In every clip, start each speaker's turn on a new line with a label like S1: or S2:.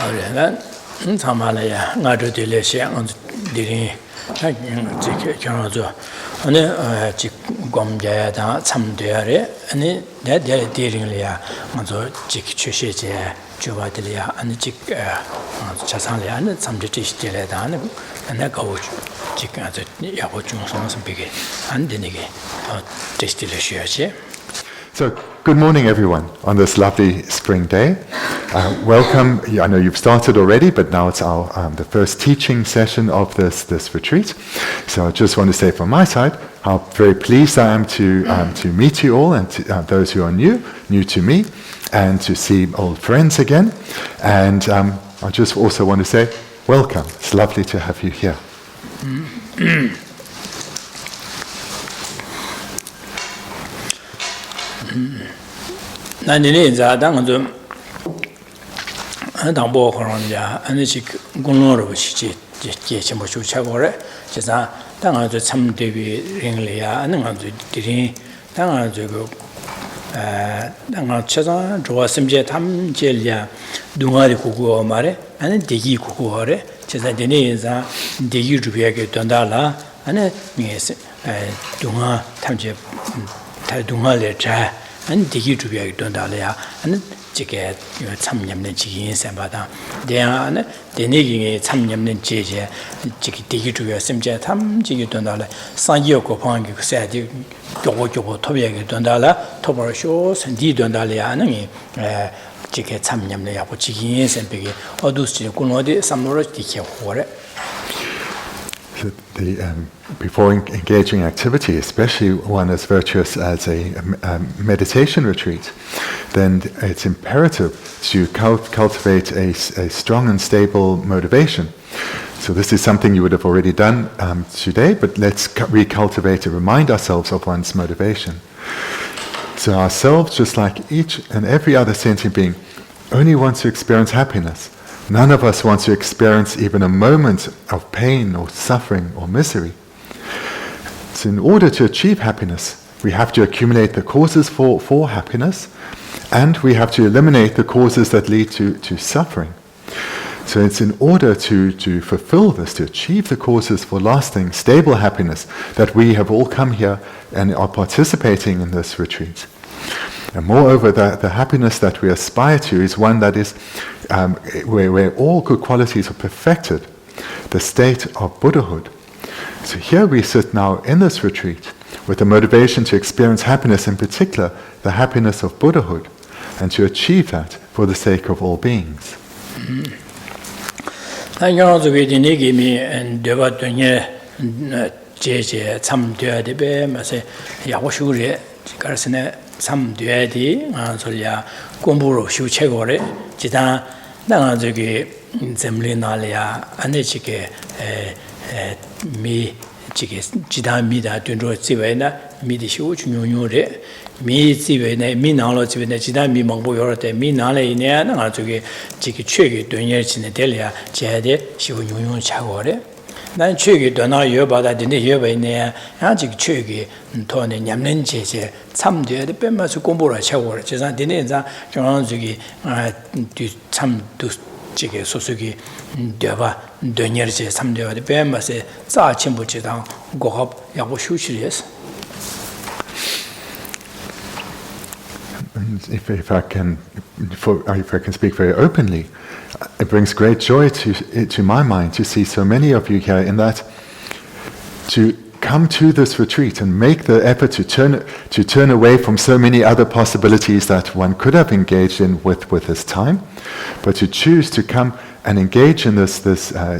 S1: 그래서 참말이야. 나도 들려시야. 들이 저저 아니 지금자야다 참되어래 아니 내가 들이야 먼저 지키 주시제 주바들이야 아니 지 자상이야 아니 참되시들에다 아니 내가 오지 지금 아주 야고 중성선 비게 안 되니게 테스트를
S2: So, good morning everyone on this lovely spring day. Welcome. I know you've started already, but now it's our the first teaching session of this retreat. So I just want to say from my side how very pleased I am to meet you all and to, those who are new to me, and to see old friends again. And I just also want to say welcome. It's lovely to have you here.
S1: 나는 자당 좀 당보 그런자 아니지 공로로 시지 제체 뭐 주차고래 제가 당아도 참 대비 링리야 아는 아주 들이 당아도 그 당아 최선 좋았음제 탐제리아 동아리 구고 말에 아니 대기 구고래 제가 되네자 대기 주비하게 된다라 아니 미에서 동아 탐제 다 동아래 자 안 되기 주비하게 된다래야 안 지게 참념는 지긴 셈바다 대안에 대내기에 참념는 제제 지기 되기 주비하 셈제 탐지기 된다래 상이고 방기 그세디 교고 토비하게 된다라 토버쇼 선디 된다래야 하는 지게 참념는 야고 지긴 셈비게 어두스 군어디 삼로로 디케 호래
S2: Before engaging activity, especially one as virtuous as a meditation retreat, then it's imperative to cultivate a strong and stable motivation. So this is something you would have already done today, but let's recultivate and remind ourselves of one's motivation. So ourselves, just like each and every other sentient being, only wants to experience happiness. None of us wants to experience even a moment of pain or suffering or misery. So in order to achieve happiness, we have to accumulate the causes for happiness, and we have to eliminate the causes that lead to suffering. So it's in order to fulfill this, to achieve the causes for lasting, stable happiness, that we have all come here and are participating in this retreat. And moreover, the happiness that we aspire to is one that is where all good qualities are perfected, the state of Buddhahood. So here we sit now in this retreat with the motivation to experience happiness, in particular the happiness of Buddhahood, and to achieve that for the sake of all beings.
S1: 참되디 소리야 공부로 쉬우체고래 지다 나가 저기 zemlinal이야 안에지게 미 지게 지다미다 된로 지외나 미디시우 중요요래 미 지외네 미나로 지외네 지다미 먹보요래 미나래이네 나가 저기 지게 최게 된열진에 될이야 제대 시우 용용 차고래 난 최게 되나 여바다 되네 여바이네 아직 최게 돈에 냠는 제제 참되어 빼면서 공부를 하고 제가 되네자 저는 저기 참도 지게 소속이 되봐 되녀제 참되어 빼면서 자침부지당 고합 야고 휴실이었어.
S2: If I can speak very openly, it brings great joy to my mind to see so many of you here, in that to come to this retreat and make the effort to turn away from so many other possibilities that one could have engaged in with his time, but to choose to come and engage in this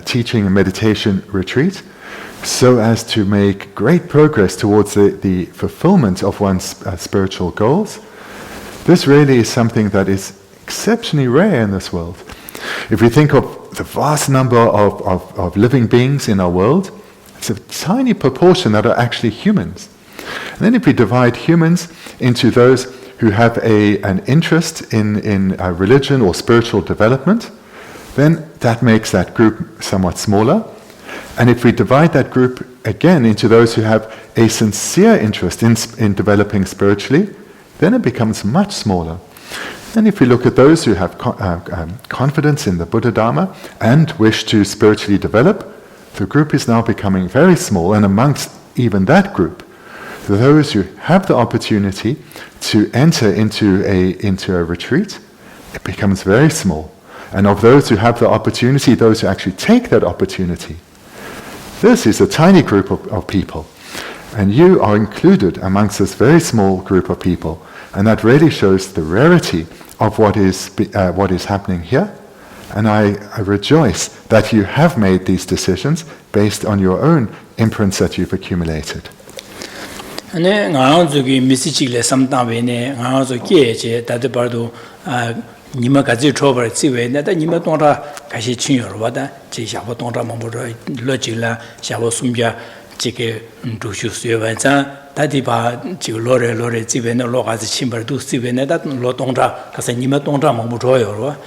S2: teaching and meditation retreat, so as to make great progress towards the fulfillment of one's spiritual goals. This really is something that is exceptionally rare in this world. If we think of the vast number of living beings in our world, it's a tiny proportion that are actually humans. And then if we divide humans into those who have an interest in religion or spiritual development, then that makes that group somewhat smaller. And if we divide that group again into those who have a sincere interest in developing spiritually, then it becomes much smaller. And if we look at those who have confidence in the Buddha Dharma and wish to spiritually develop, the group is now becoming very small, and amongst even that group, those who have the opportunity to enter into a retreat, it becomes very small. And of those who have the opportunity, those who actually take that opportunity, this is a tiny group of people. And you are included amongst this very small group of people. And that really shows the rarity of what is happening here. And I rejoice that you have made these decisions based on your own imprints that you've accumulated.
S1: 네, 나한테기 메시지를 삼다베네. 나한테 계제 다들바도 니마 가지 초벌 지외 내가 니마 동라 가시 친여로 와다 제샤고 동라 몸으로 로질라 샤고 숨자 지게 두슈스여반자 다디바 지 로레 지베네 로가지 침벌도 지베네다 로 동라 가서 니마 동라 몸으로 줘요.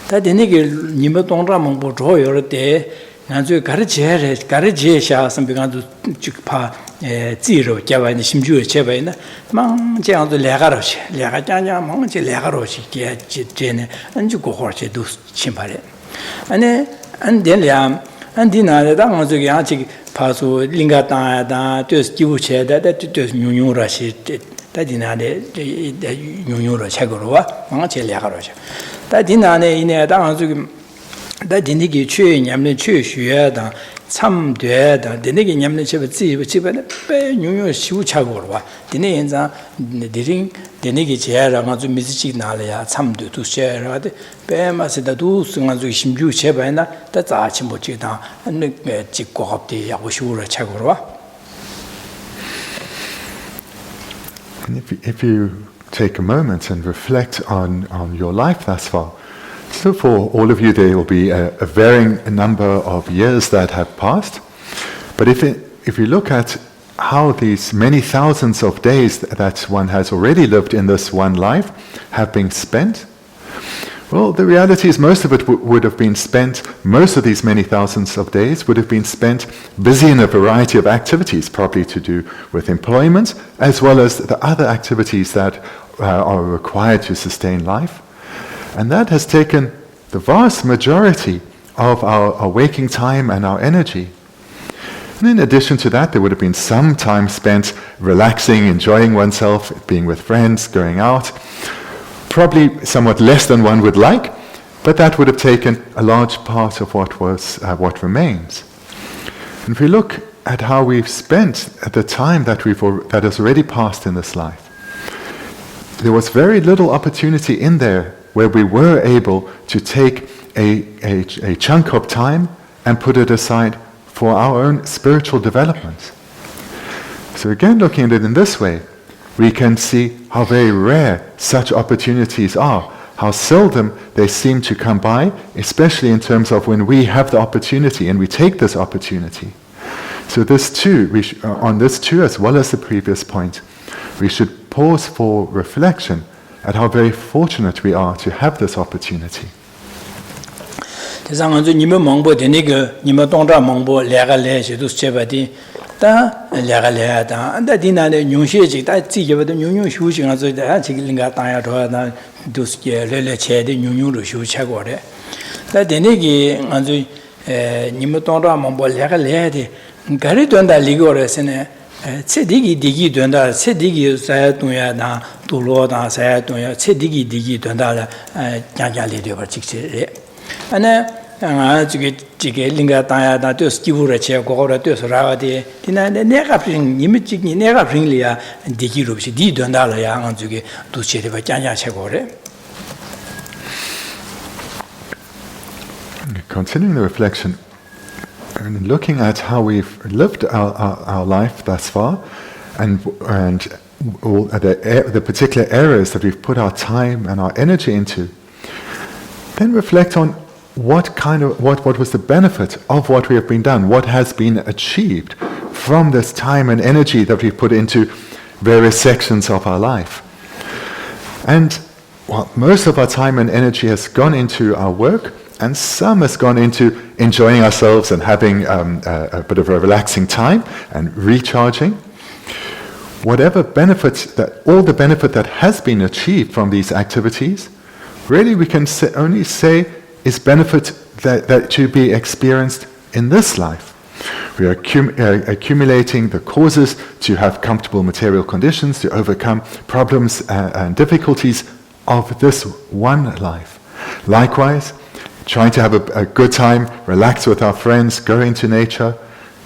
S1: 다디네게 니마 동라 몸으로 줘요 때 나중에 가르치샤 선배가도 즉파 지로 자바니 심주에 제바이나 망장도 레가로시 레가장장 망지 레가로시 제네 안주 고호르체도 침발에 아니 안델량 안디나다 먼저기 아직 파수 링가다다 뜻 기부체다 뜻 뉴뉴라시 다디나데 뉴뉴라 책으로와 망지 레가로시 다디나네 이내 당한저기 다디니기 최냠는 최슈야다 참되다 되네기 냠는 집에 집에 배 뉴뉴 시우차고로와 되네 인자 디링 되네기 제야라가 좀 미스치 나려야 참도 두셔라데 배마스다도 승아주 심주 제바이나 다 자치 못지다 네 찍고 합디 하고 시우를 차고로와.
S2: If you take a moment and reflect on your life thus far, so for all of you there will be a varying number of years that have passed. But if you look at how these many thousands of days that one has already lived in this one life have been spent, well, the reality is most of it would have been spent, most of these many thousands of days would have been spent busy in a variety of activities, probably to do with employment, as well as the other activities that are required to sustain life. And that has taken the vast majority of our waking time and our energy. And in addition to that, there would have been some time spent relaxing, enjoying oneself, being with friends, going out. Probably somewhat less than one would like, but that would have taken a large part of what remains. And if we look at how we've spent the time that has already passed in this life, there was very little opportunity in there where we were able to take a chunk of time and put it aside for our own spiritual development. So again, looking at it in this way, we can see how very rare such opportunities are, how seldom they seem to come by, especially in terms of when we have the opportunity and we take this opportunity. So this too, on this too, as well as the previous point, we should pause for reflection at how very fortunate we are to have this opportunity.
S1: Tsedigi digi dunda, tsedigi saya tunya na tulo na saya tunya, tsedigi digi dunda la jang li de ba chikche. Ana nga jige linga tanya da de skivu re che go ra de ra de dina ne ga pring nimi chik ni ne ga pring li ya digi ru bi di dunda la ya nga jige du che de ba jang che go re.
S2: Continuing the reflection and looking at how we've lived our life thus far, and all the particular areas that we've put our time and our energy into, then reflect on what was the benefit of what we have been done, what has been achieved from this time and energy that we've put into various sections of our life. And most of our time and energy has gone into our work, and some has gone into enjoying ourselves and having a bit of a relaxing time and recharging. Whatever benefits all the benefit that has been achieved from these activities really we can only say is benefit that to be experienced in this life. We are accumulating the causes to have comfortable material conditions, to overcome problems and difficulties of this one life. Likewise, trying to have a good time, relax with our friends, go into nature,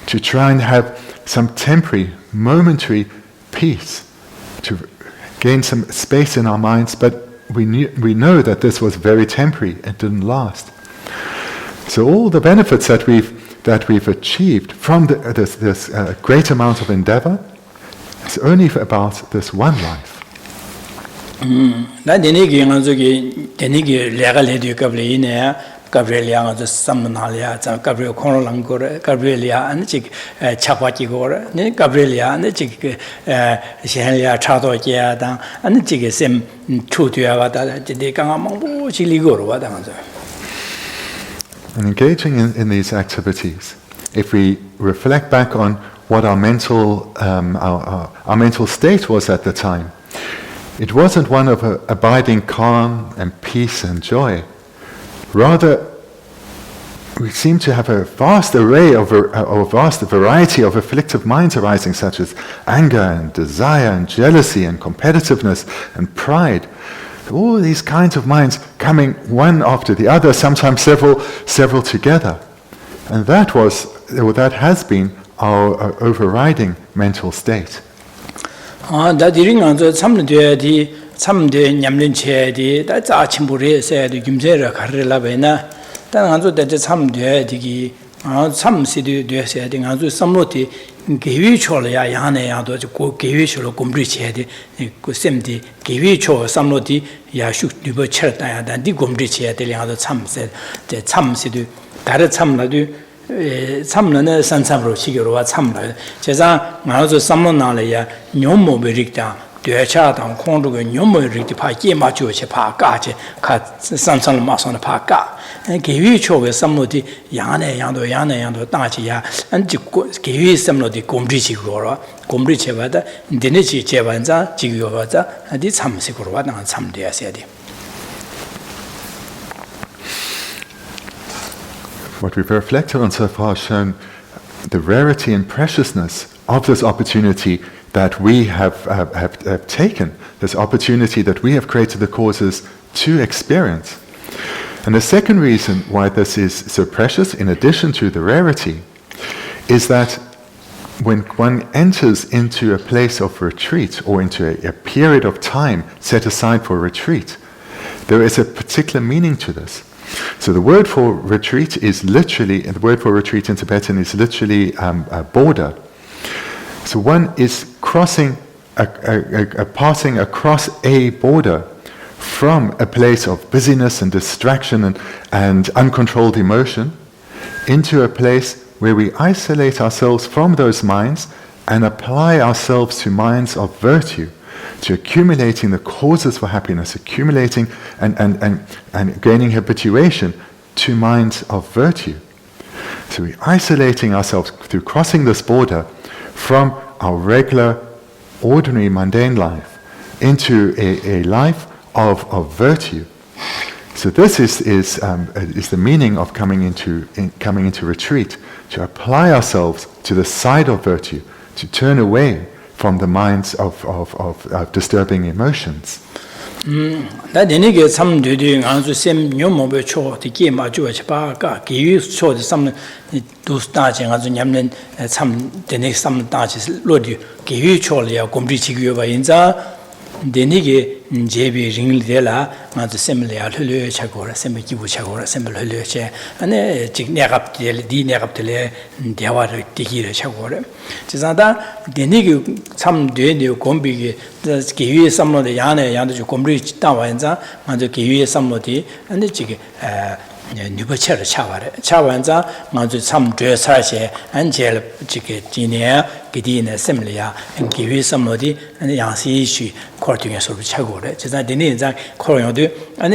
S2: to try and have some temporary, momentary peace, to gain some space in our minds, but we know that this was very temporary, it didn't last. So all the benefits that we've achieved from this great amount of endeavor is only about this one life.
S1: Gabrielia the Samnalia, Gabriel Conolangore, Gabrielia and the chick Chapakigore, Gabrielia and the chick Shelia Chato Giada, and the chick same true to Avada, the Gamamo Chiligoro.
S2: And engaging in these activities, if we reflect back on what our mental state was at the time, it wasn't one of abiding calm and peace and joy. Rather, we seem to have a vast array of a vast variety of afflictive minds arising, such as anger and desire and jealousy and competitiveness and pride. All these kinds of minds coming one after the other, sometimes several together. And that has been our overriding mental state.
S1: Someday Nyamlin Chedi, that's Archimbure said, Gimzera Carrela, then Anzo that some deity, some city deciding Anzo Samoti, Givichola Yane, Givicholo Gumbrichedi, Semdi, Givicho, Samloti, Yashuk Dubo Cherta, and the Gumbrichedi, other some said that some city, that some ladu. Some Sansabro Shiguro, some Chesa, Mazo Samonalia, Nyomo Bericta. Duecha Congo Numo Ritipa, Macho Chapa, Cat Sansan Mason Paka, and give you show with somebody Yane Yando Tachia, and give you somebody Gombrichi Gora, Gombrichevada, Denichi Chevanza, Chigiovaza, and did some Sigurada and some day said.
S2: What we've reflected on so far has shown the rarity and preciousness of this opportunity that we have taken, this opportunity that we have created the causes to experience. And the second reason why this is so precious, in addition to the rarity, is that when one enters into a place of retreat or into a period of time set aside for retreat, there is a particular meaning to this. So the word for retreat is literally, and the word for retreat in Tibetan is literally a border. So one is passing across a border from a place of busyness and distraction and uncontrolled emotion into a place where we isolate ourselves from those minds and apply ourselves to minds of virtue, to accumulating the causes for happiness, accumulating and gaining habituation to minds of virtue. So we're isolating ourselves through crossing this border from our regular, ordinary, mundane life into a life of virtue. So this is the meaning of coming into retreat, to apply ourselves to the side of virtue, to turn away from the minds of disturbing emotions.
S1: That any get some doing answer same new mobile cho the game I do a bar, give you show some do starting as a Yamlin some the next some dodges load you, give you chorley or combrich over in the Denige JB ring dela, as a similar chagora, semi kibu chagora, similar che, and a chick neck up the Dewa Tiki chagora. Chisada, Denige some doing the combi, the give you some of the Yana Yan to combrich Tawanza, and to give you somebody, and the chick. Nubacher Chawanza, Manzu some dress and jail Jinia, Gidina, Semilia, and give you somebody, and the Yansi she courting a sort of chagore. Just I didn't calling you, and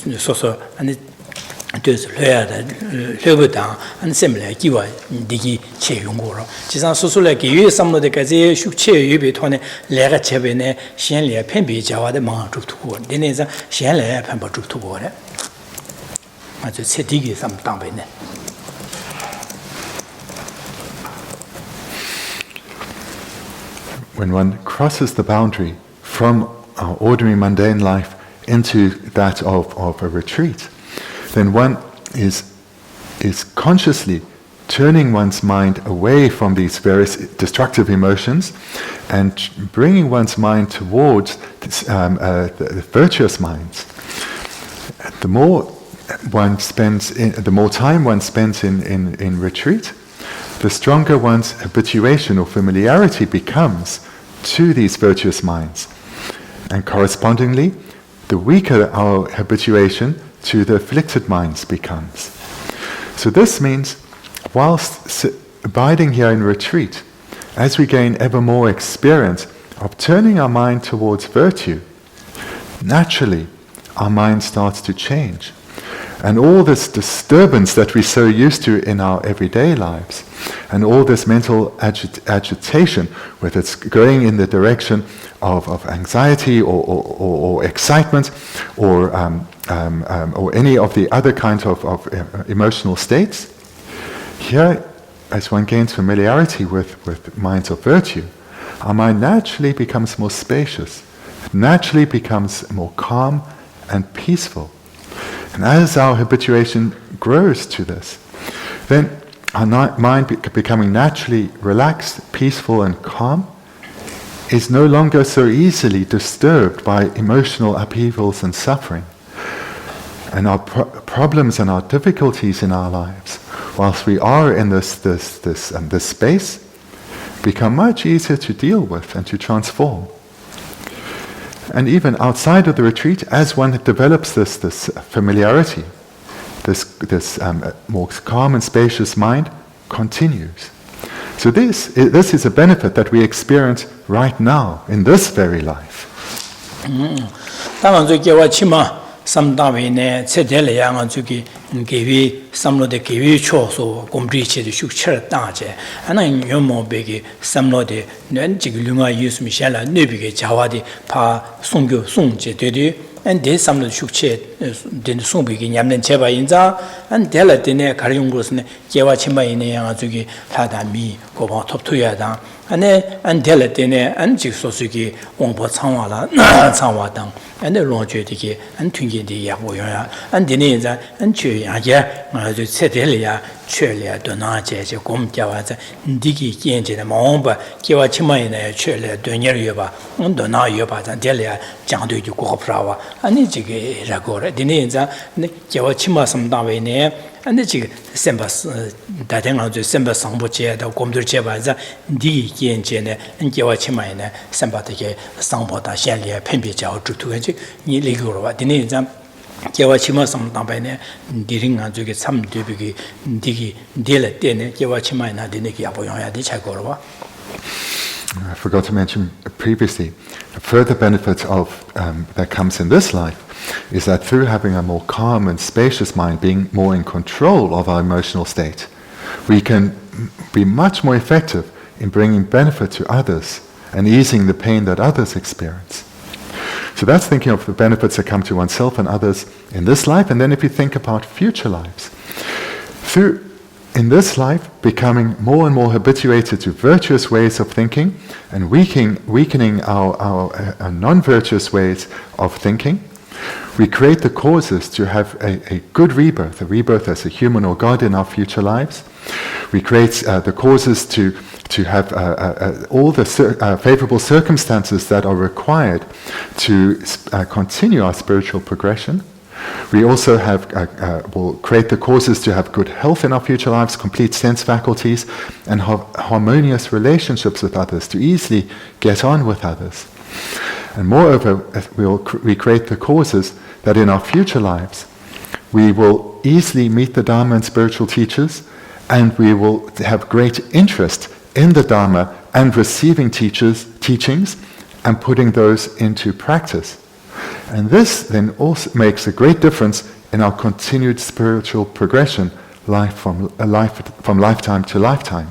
S1: so and 就是Buddha and similar give digi che yungoro. Jisan susula give some of the gaze should che you be tone lega chebene, shenlia pembi jawa the man to war. Then is a shenlia pemba to war. I just said digi some tambene.
S2: When one crosses the boundary from our ordinary mundane life into that of a retreat, then one is consciously turning one's mind away from these various destructive emotions and bringing one's mind towards the virtuous minds. The more time one spends in retreat, the stronger one's habituation or familiarity becomes to these virtuous minds. And correspondingly, the weaker our habituation to the afflicted minds becomes. So this means, whilst abiding here in retreat, as we gain ever more experience of turning our mind towards virtue, naturally our mind starts to change. And all this disturbance that we're so used to in our everyday lives, and all this mental agitation, whether it's going in the direction of anxiety or excitement or any of the other kinds of emotional states, here, as one gains familiarity with minds of virtue, our mind naturally becomes more spacious, naturally becomes more calm and peaceful. And as our habituation grows to this, then our mind becoming naturally relaxed, peaceful and calm is no longer so easily disturbed by emotional upheavals and suffering. And our problems and our difficulties in our lives, whilst we are in this space, become much easier to deal with and to transform. And even outside of the retreat, as one develops this familiarity, this more calm and spacious mind continues. So this is a benefit that we experience right now in this very life.
S1: Samdavine Cedele Yang Zuki Givi, Samlo de Givi Choso, Gombrici, the Shukcher Daje, and I Yomo Begi, Samlo de Nenjigulunga use Michela, Nubigi, Jawadi, Pa, Sungyo, Sungje, Dedi, and did some of the Shukche, then Sumbigi, Yamden Cheba Inza, and Della Dene Kariungos, Jawachima in Yangazuki, Hadami, go on top to Yadan, and Della Dene, and Jigsosuki, Wongbo Tsawala, Tsawadang. And the long duty and twinking the Yaboya, and Dineza, and Chuya, Sedelia, Chulia, Donaje, Gom Javaza, Digi, Genji, Momba, Kiwachima, Chulia, Doneriba, and Donayoba, and Delia, Jandu, Goprawa, and Nijigi Ragora, Dineza, Kiwachima, some Davine, and the Jig Sembas, Datenga, Semba Samboche, the Gomdurchevaza, Digi Genji, and Kiwachima, Sembate, Sambota, Shelia, Pembicha, to ni legoro dine exam kewa chima sam tambane diringa joge sam debigi digi dele dene kewa chima na dine ki apoyon ya de chagoro.
S2: I forgot to mention previously, a further benefit of that comes in this life is that through having a more calm and spacious mind, being more in control of our emotional state, we can be much more effective in bringing benefit to others and easing the pain that others experience. So that's thinking of the benefits that come to oneself and others in this life, and then if you think about future lives, through in this life becoming more and more habituated to virtuous ways of thinking and weakening our non-virtuous ways of thinking, we create the causes to have a good rebirth, a rebirth as a human or God in our future lives. We create the causes to have all the favorable circumstances that are required to continue our spiritual progression. We also will create the causes to have good health in our future lives, complete sense faculties, and have harmonious relationships with others, to easily get on with others. And moreover, we create the causes that in our future lives we will easily meet the Dharma and spiritual teachers, and we will have great interest in the Dharma and receiving teachings and putting those into practice. And this then also makes a great difference in our continued spiritual progression, from lifetime to lifetime.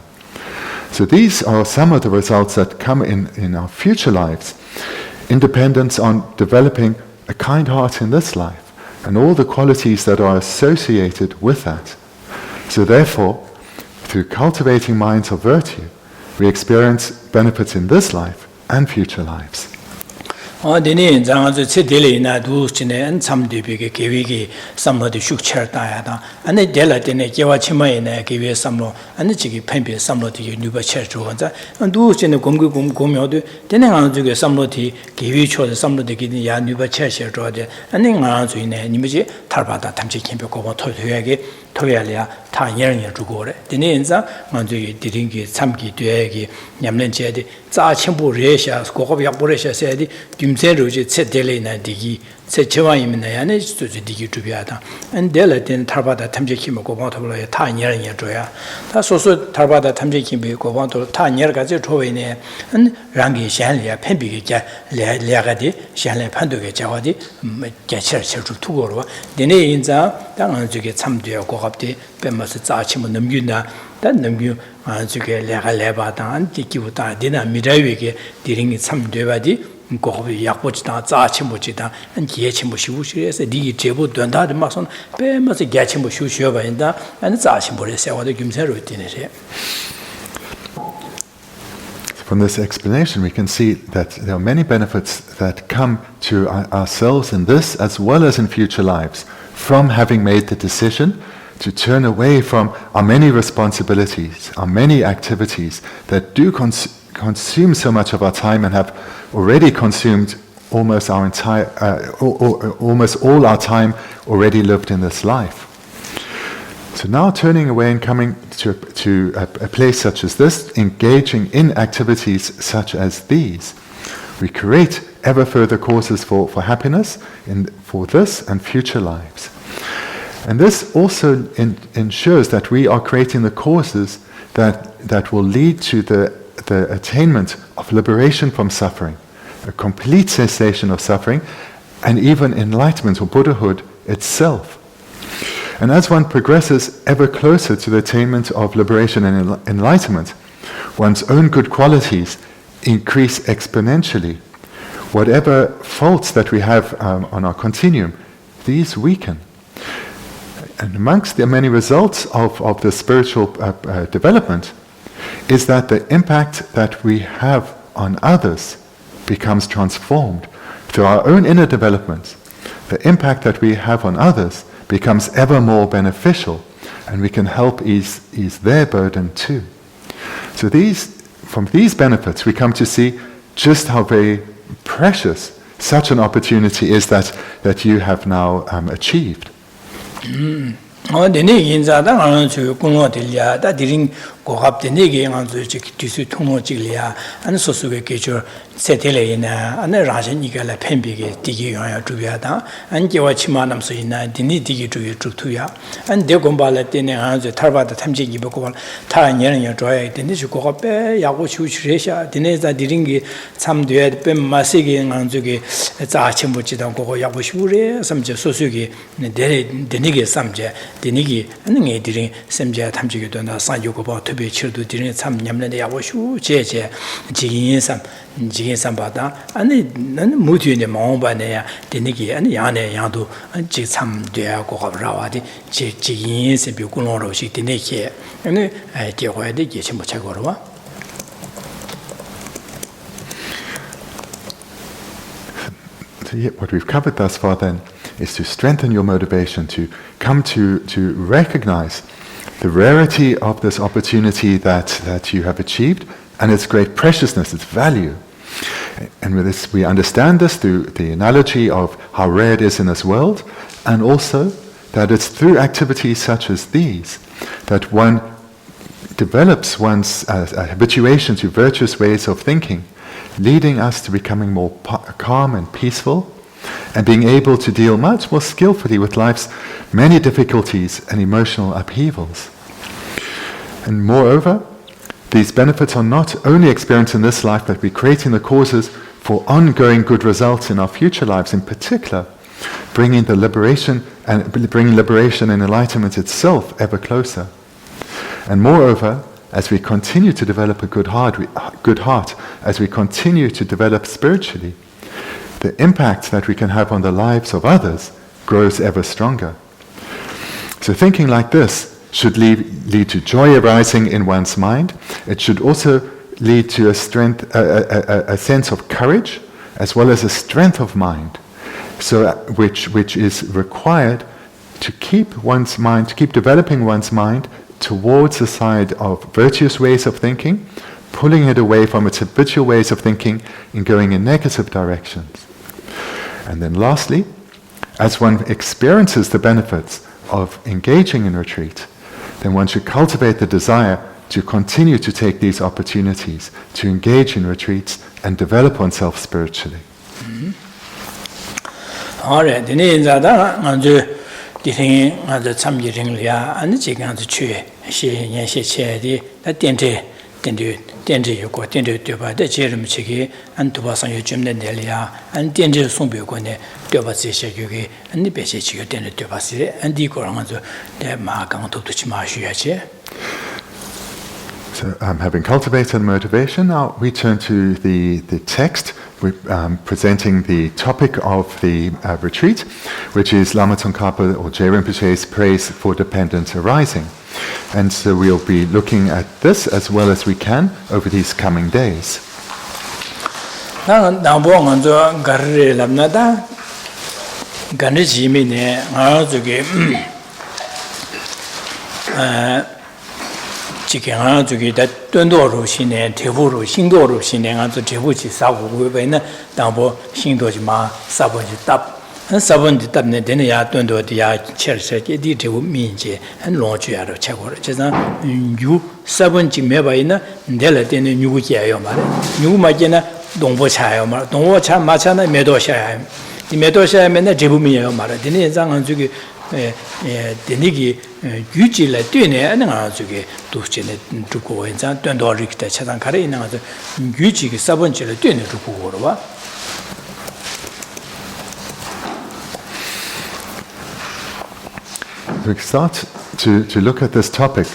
S2: So these are some of the results that come in our future lives. Independence on developing a kind heart in this life, and all the qualities that are associated with that. So therefore, through cultivating minds of virtue, we experience benefits in this life and future lives.
S1: Dini zangzu tsidili na du chine an samdi bige gewigi samlo de shukcher daya da ane dela dine gewa chima ina gewi samlo ane chigi penpi samlo de nuba cher chuwa za du chine gomgi gomyo de dine nga zuge samlo de gewi cho de samlo de gini ya nuba cher cher chuwa de ane nga zu ine nimeji tarbada tamchi kimpe gobo toyage toyalya ta yernya zhugore dine inza nga zuge diringi samgi tuyagi nyamlen che de za chenpo resha gogob yakbo resha se de dimseroji tsedele na digi tsechewa imina yana suzu digi zhubiyada an dela den tarbada tamche kimbe goban toblo ya ta nyernya zhoya ta soso tarbada tamche kimbe goban toblo ta nyerga zi chowe ne an rangi shenli ya penbi ge liaga di shenli pandu ge jawa di gyachir chirchuk tugorwa dine inza dangan zuge tsamduya gogabdi benmasi tsa chimo namgyuna dan namgyu zuge liaga leba dan dikibu dan dina miraywe diringi tsamduya di 고비 약보지다 자침보지다 안 기에침보 시우시에서 니 제보 된다데 막선 빼면서 개침보 시우시어 봐인다 안 자침보를 세워도 김새로 되네세.
S2: From this explanation, we can see that there are many benefits that come to ourselves in this as well as in future lives from having made the decision to turn away from our many responsibilities, our many activities that do consume so much of our time and have already consumed almost our almost all our time already lived in this life. So now turning away and coming to a place such as this, engaging in activities such as these, we create ever further causes for happiness for this and future lives. And this also ensures that we are creating the causes that will lead to the attainment of liberation from suffering, a complete cessation of suffering, and even enlightenment or Buddhahood itself. And as one progresses ever closer to the attainment of liberation and enlightenment, one's own good qualities increase exponentially. Whatever faults that we have on our continuum, these weaken. And amongst the many results of the spiritual development is that the impact that we have on others becomes transformed through our own inner development. The impact that we have on others becomes ever more beneficial, and we can help ease their burden too. So from these benefits we come to see just how very precious such an opportunity is that you have now achieved.
S1: Dene inza da ngana kunwa delia da diring gogap dene ge ngana disu thungno chiglia an sosuge kecho setele ina an rajan igala phembi ge digi ya jubya da an jewa chima namso ina dini digi juye juktuya an de gombala dene ngana tarba da thamje gi boko ta nyen ya joya dene ju gogap be yago chu churesha dene za diring ge chamde be masige ngana ge za chimbo chida gogo yago shure samje sosuge dene ge samje dini기 아니 디링 샘제 탐지게 된다 산요고 봐 특별 치료도 디링 참 냠는데 야고슈 제제 지긴삼 받아 아니 나는 무뒤에 마음바네야 디니기 아니 야네 야도 지참 되고 가라와디 지긴세 비고노로시 디니기 아니 제고야데 제치 못 차고로와
S2: What we've covered thus far then is to strengthen your motivation to come to recognize the rarity of this opportunity that you have achieved and its great preciousness, its value. And with this, we understand this through the analogy of how rare it is in this world, and also that it's through activities such as these that one develops one's habituation to virtuous ways of thinking, leading us to becoming more calm and peaceful, and being able to deal much more skillfully with life's many difficulties and emotional upheavals. And moreover, these benefits are not only experienced in this life, but we're creating the causes for ongoing good results in our future lives, in particular, bringing liberation and enlightenment itself ever closer. And moreover, as we continue to develop a good heart, as we continue to develop spiritually, the impact that we can have on the lives of others grows ever stronger. So thinking like this should lead to joy arising in one's mind. It should also lead to a sense of courage, as well as a strength of mind, so which is required to keep developing one's mind towards the side of virtuous ways of thinking, pulling it away from its habitual ways of thinking and going in negative directions. And then lastly, as one experiences the benefits of engaging in retreat, then one should cultivate the desire to continue to take these opportunities to engage in retreats and develop oneself spiritually.
S1: Alright,
S2: So having cultivated motivation, now we turn to the text, presenting the topic of the retreat, which is Lama Tsongkhapa or Je Rinpoche's praise for dependent arising. And so we'll be looking at this as well as we can over these coming days. We start to look at this topic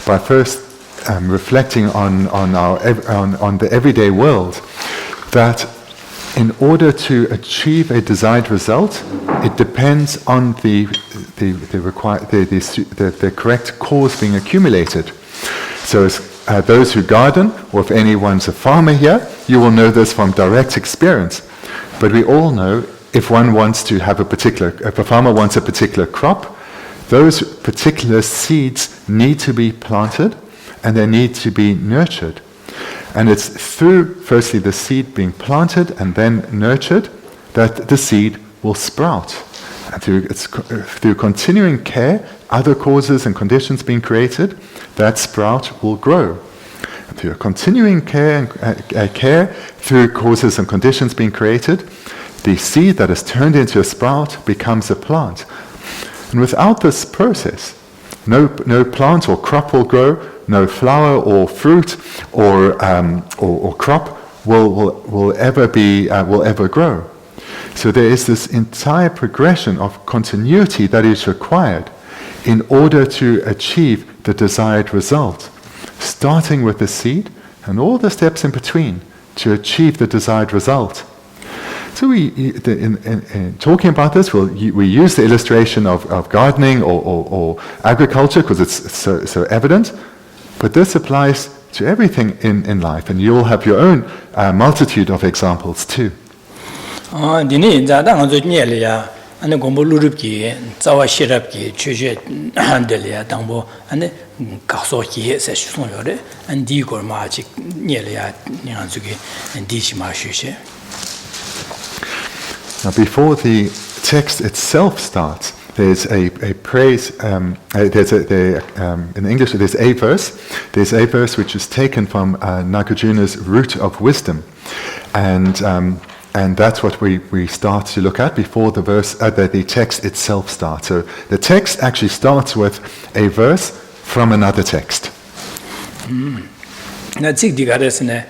S2: by first reflecting on the everyday world, that in order to achieve a desired result, it depends on the correct cause being accumulated. So as those who garden, or if anyone's a farmer here, you will know this from direct experience. But we all know if one wants to have if a farmer wants a particular crop, those particular seeds need to be planted and they need to be nurtured. And it's through, firstly, the seed being planted and then nurtured that the seed will sprout. And through continuing care, other causes and conditions being created, that sprout will grow. And through continuing care, through causes and conditions being created, the seed that is turned into a sprout becomes a plant. And without this process, no plant or crop will grow, no flower or fruit or crop will ever grow. So there is this entire progression of continuity that is required in order to achieve the desired result, starting with the seed and all the steps in between to achieve the desired result. So in talking about this, we use the illustration of gardening or agriculture because it's so evident, but this applies to everything in life, and you'll have your own multitude of examples too. Now, before the text itself starts, there's a praise. In English, there's a verse. There's a verse which is taken from Nagarjuna's Root of Wisdom, and that's what we start to look at before the text itself starts. So the text actually starts with a verse from another text.
S1: 那这个的是呢，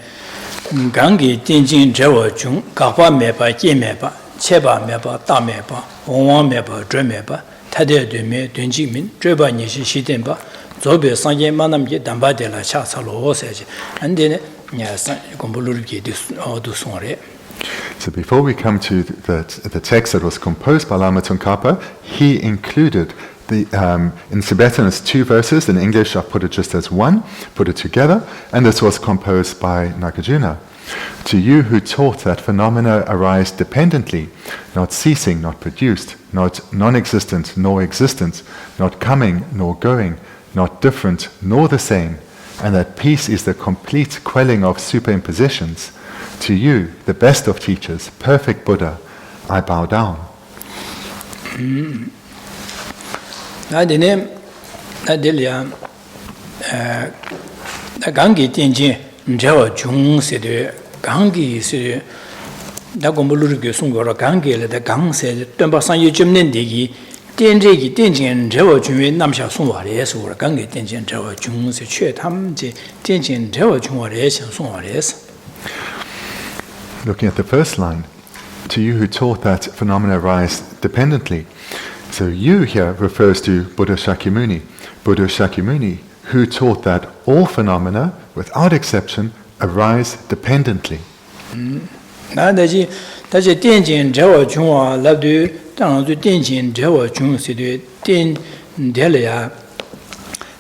S1: 刚给电竞这我中，搞把面包、见面包、切把面包、大面包、黄面包、转面包，他的对面对进面，这把你是西电吧，左边上间嘛那么些蛋白的了，下次罗塞去，安的呢，你看上公布路给的都送来。
S2: So before we come to the text that was composed by Lama Tsongkhapa, he included in Tibetan it's 2 verses, in English I've put it just as 1, put it together, and this was composed by Nagarjuna. To you who taught that phenomena arise dependently, not ceasing, not produced, not non-existent nor existent, not coming nor going, not different nor the same, and that peace is the complete quelling of superimpositions, to you, the best of teachers, perfect Buddha, I bow down.
S1: 那这呢，那这里啊，那刚给电竞，你知道中是的，刚给是，那我们路给送过了，刚给了的刚是，短把上有10年的个。电这个电竞这我军为那么小送我的是我刚给电竞这我军是确他们这电竞这我军我的想送我的是。
S2: Looking at the first line, to you who taught that phenomena arise dependently. So you here refers to Buddha Shakyamuni. Buddha Shakyamuni, who taught that all phenomena, without exception, arise dependently.
S1: 那但是电竞这我军啊，那对当然对电竞这我军是对电这里啊。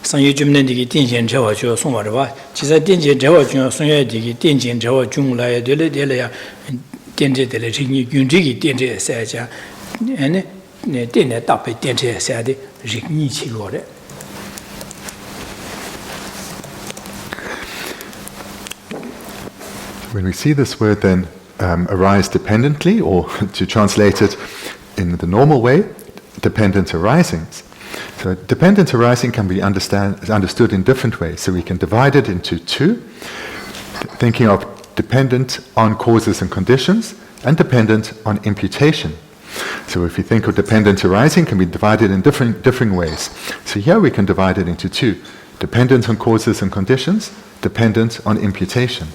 S1: 上有专门的个电竞车我就送我的吧，其实电竞车我就送下这个电竞车我中来对了呀，电车的了是你用这个电车赛家，那电呢搭配电车赛的是你去过的。
S2: When we see this word then arise dependently, or to translate it in the normal way, dependent arisings. So dependent arising can be understood in different ways. So we can divide it into 2, thinking of dependent on causes and conditions, and dependent on imputation. So if you think of dependent arising, can be divided in different ways. So here we can divide it into 2, dependent on causes and conditions, dependent on imputation.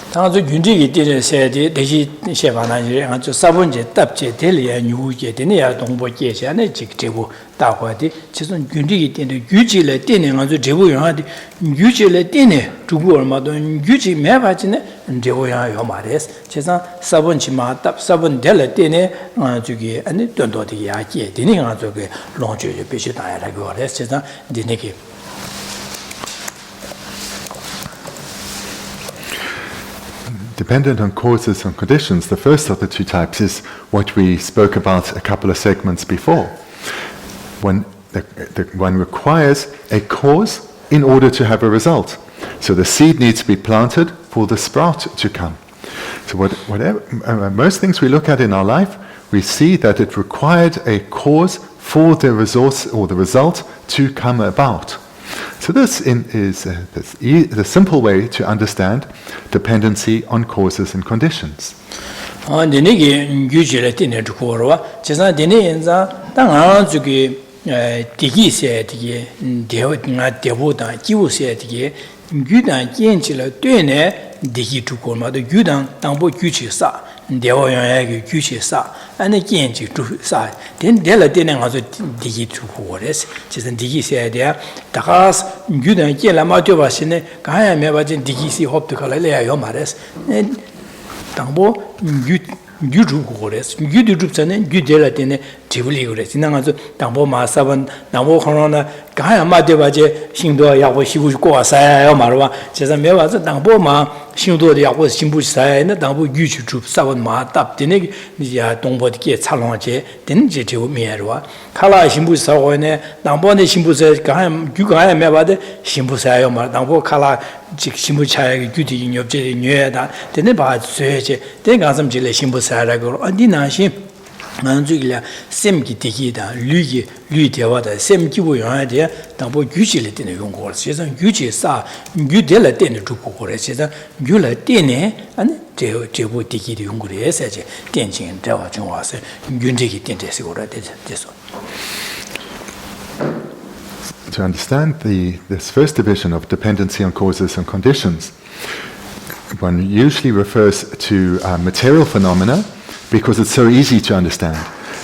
S1: 当然，云这个电视写的那些写法呢，就是就3分节、搭节、电力啊、牛节的那样东北节下那这部大话的，其实云这个电的预计来电的，就这部样的预计来电的，中国人嘛都预计没法子呢，这部样要嘛的，其实3分起码搭3分电来电的，这个那短多的呀节的那这个龙节就必须大家来个的，其实的那个。
S2: Dependent on causes and conditions, the first of the 2 types is what we spoke about a couple of segments before. When one requires a cause in order to have a result. So the seed needs to be planted for the sprout to come. So most things we look at in our life, we see that it required a cause for the resource or the result to come about. So this is the simple way to understand dependency on causes and conditions.
S1: 那个预计了电的这个了，其实电的现在当然这个第一些这个第五档9些这个预档建起了对呢第一这个嘛，的预档当不预期啥，第二样一个预期啥，那建起做啥，电了电呢是第一这个的，其实第一些的，大家预档建了嘛，就把现在刚才没把这第一些好不可来了要嘛的，当不预做过的，预的做成呢，预电了电呢，只不离个的，现在是当不马上问，当不可能呢，刚才嘛对吧？这新多要不西部过山要嘛了吧？其实没法子，当不嘛新多的要不新部山，那当不预去做啥问嘛？搭的那个你呀东部的给插上去，等这就没了吧？看了新部山话呢，当不那新部山刚才没法子新部山要嘛？当不看了这新部菜具体营养这女的，等那把这些，等刚什么这类新部山那个，你那些。这个sem ki tiki da lu dewa da sem ki wo yang de da bo yu ji le de yong ko le se yu ji sa yu de le de zhu ko le se yu le de ne an这部tiki de yong ko le se je dian jing de wa zhong wa se yun de ki dian de se ko le de so.
S2: to understand this first division of dependency on causes and conditions, one usually refers to material phenomena because it's so easy to understand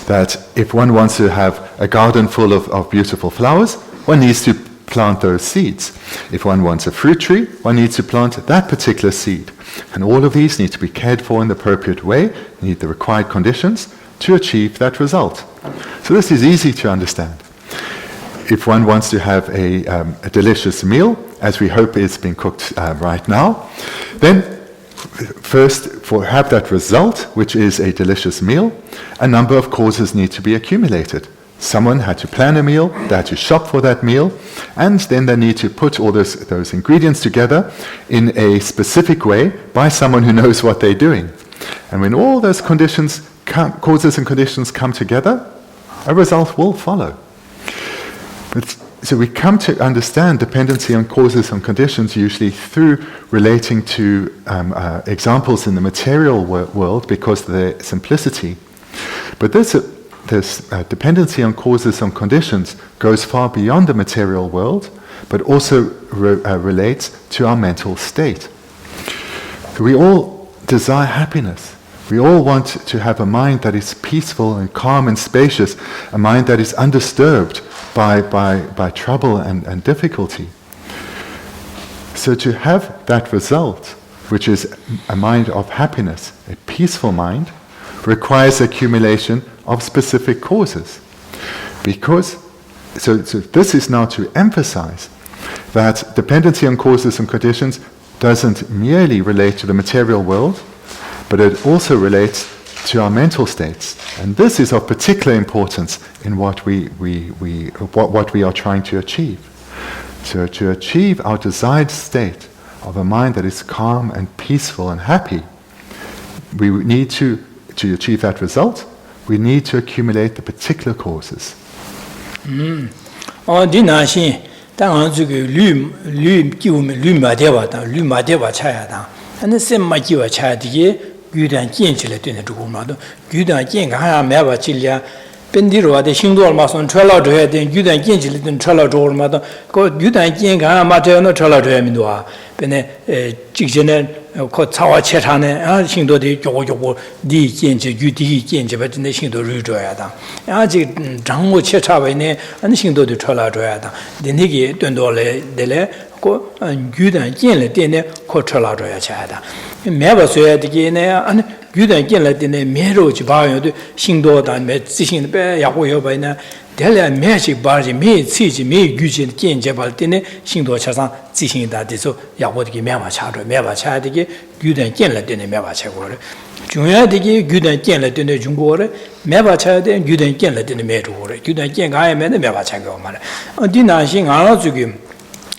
S2: that if one wants to have a garden full of beautiful flowers, one needs to plant those seeds. If one wants a fruit tree, one needs to plant that particular seed. And all of these need to be cared for in the appropriate way, need the required conditions to achieve that result. So this is easy to understand. If one wants to have a delicious meal, as we hope is being cooked right now, then first, have that result, which is a delicious meal, a number of causes need to be accumulated. Someone had to plan a meal, they had to shop for that meal, and then they need to put all those ingredients together in a specific way by someone who knows what they're doing. And when all those causes and conditions come together, a result will follow. So we come to understand dependency on causes and conditions usually through relating to examples in the material world because of their simplicity. But this dependency on causes and conditions goes far beyond the material world, but also relates to our mental state. We all desire happiness. We all want to have a mind that is peaceful and calm and spacious, a mind that is undisturbed by trouble and difficulty. So to have that result, which is a mind of happiness, a peaceful mind, requires accumulation of specific causes. So this is now to emphasize that dependency on causes and conditions doesn't merely relate to the material world, but it also relates to our mental states. And this is of particular importance in what we are trying to achieve. So to achieve our desired state of a mind that is calm and peaceful and happy, we need to achieve that result, we need to accumulate the particular causes.
S1: Gyudan Genchile Dina Dumado, Gyudan Gen Meva Chilia, Bendigo, the Shingdor Mason, Trella Dre, then Gyudan Genchile in Trella Dormado, go Gyudan Gen Materno Trella Dremidua, Bene Chigenet, Kotsawa Chetane, Shindo de Jogo, Di Genji, Gudi Genji, but in the Shindo Rujoyada. Aji Jango Chetavene, and Shindo de Trella Droyada, the Nigi Dundole Dele, go and Gyudan Genle Dene, Cotrella Droyachada. Never said again, and Gyudan Genle Dene, Mero Chibayo, Shindo, and met Sishin Bear, Yahoyo by now. Della magic barge made Siji, made Gujin Genjabal Dine, Shindo Chasan, Sishin that is so Yahodi Meva Chado, Meva Chadige, Gyudan Genle Dine Meva Chagore. Junia Digi, Gyudan Genle Dine Jungore, Meva Chade, and Gyudan Genle Dine Medore, Gyudan Gen I am and Meva Chagomar. On Dina Sing Arazugim,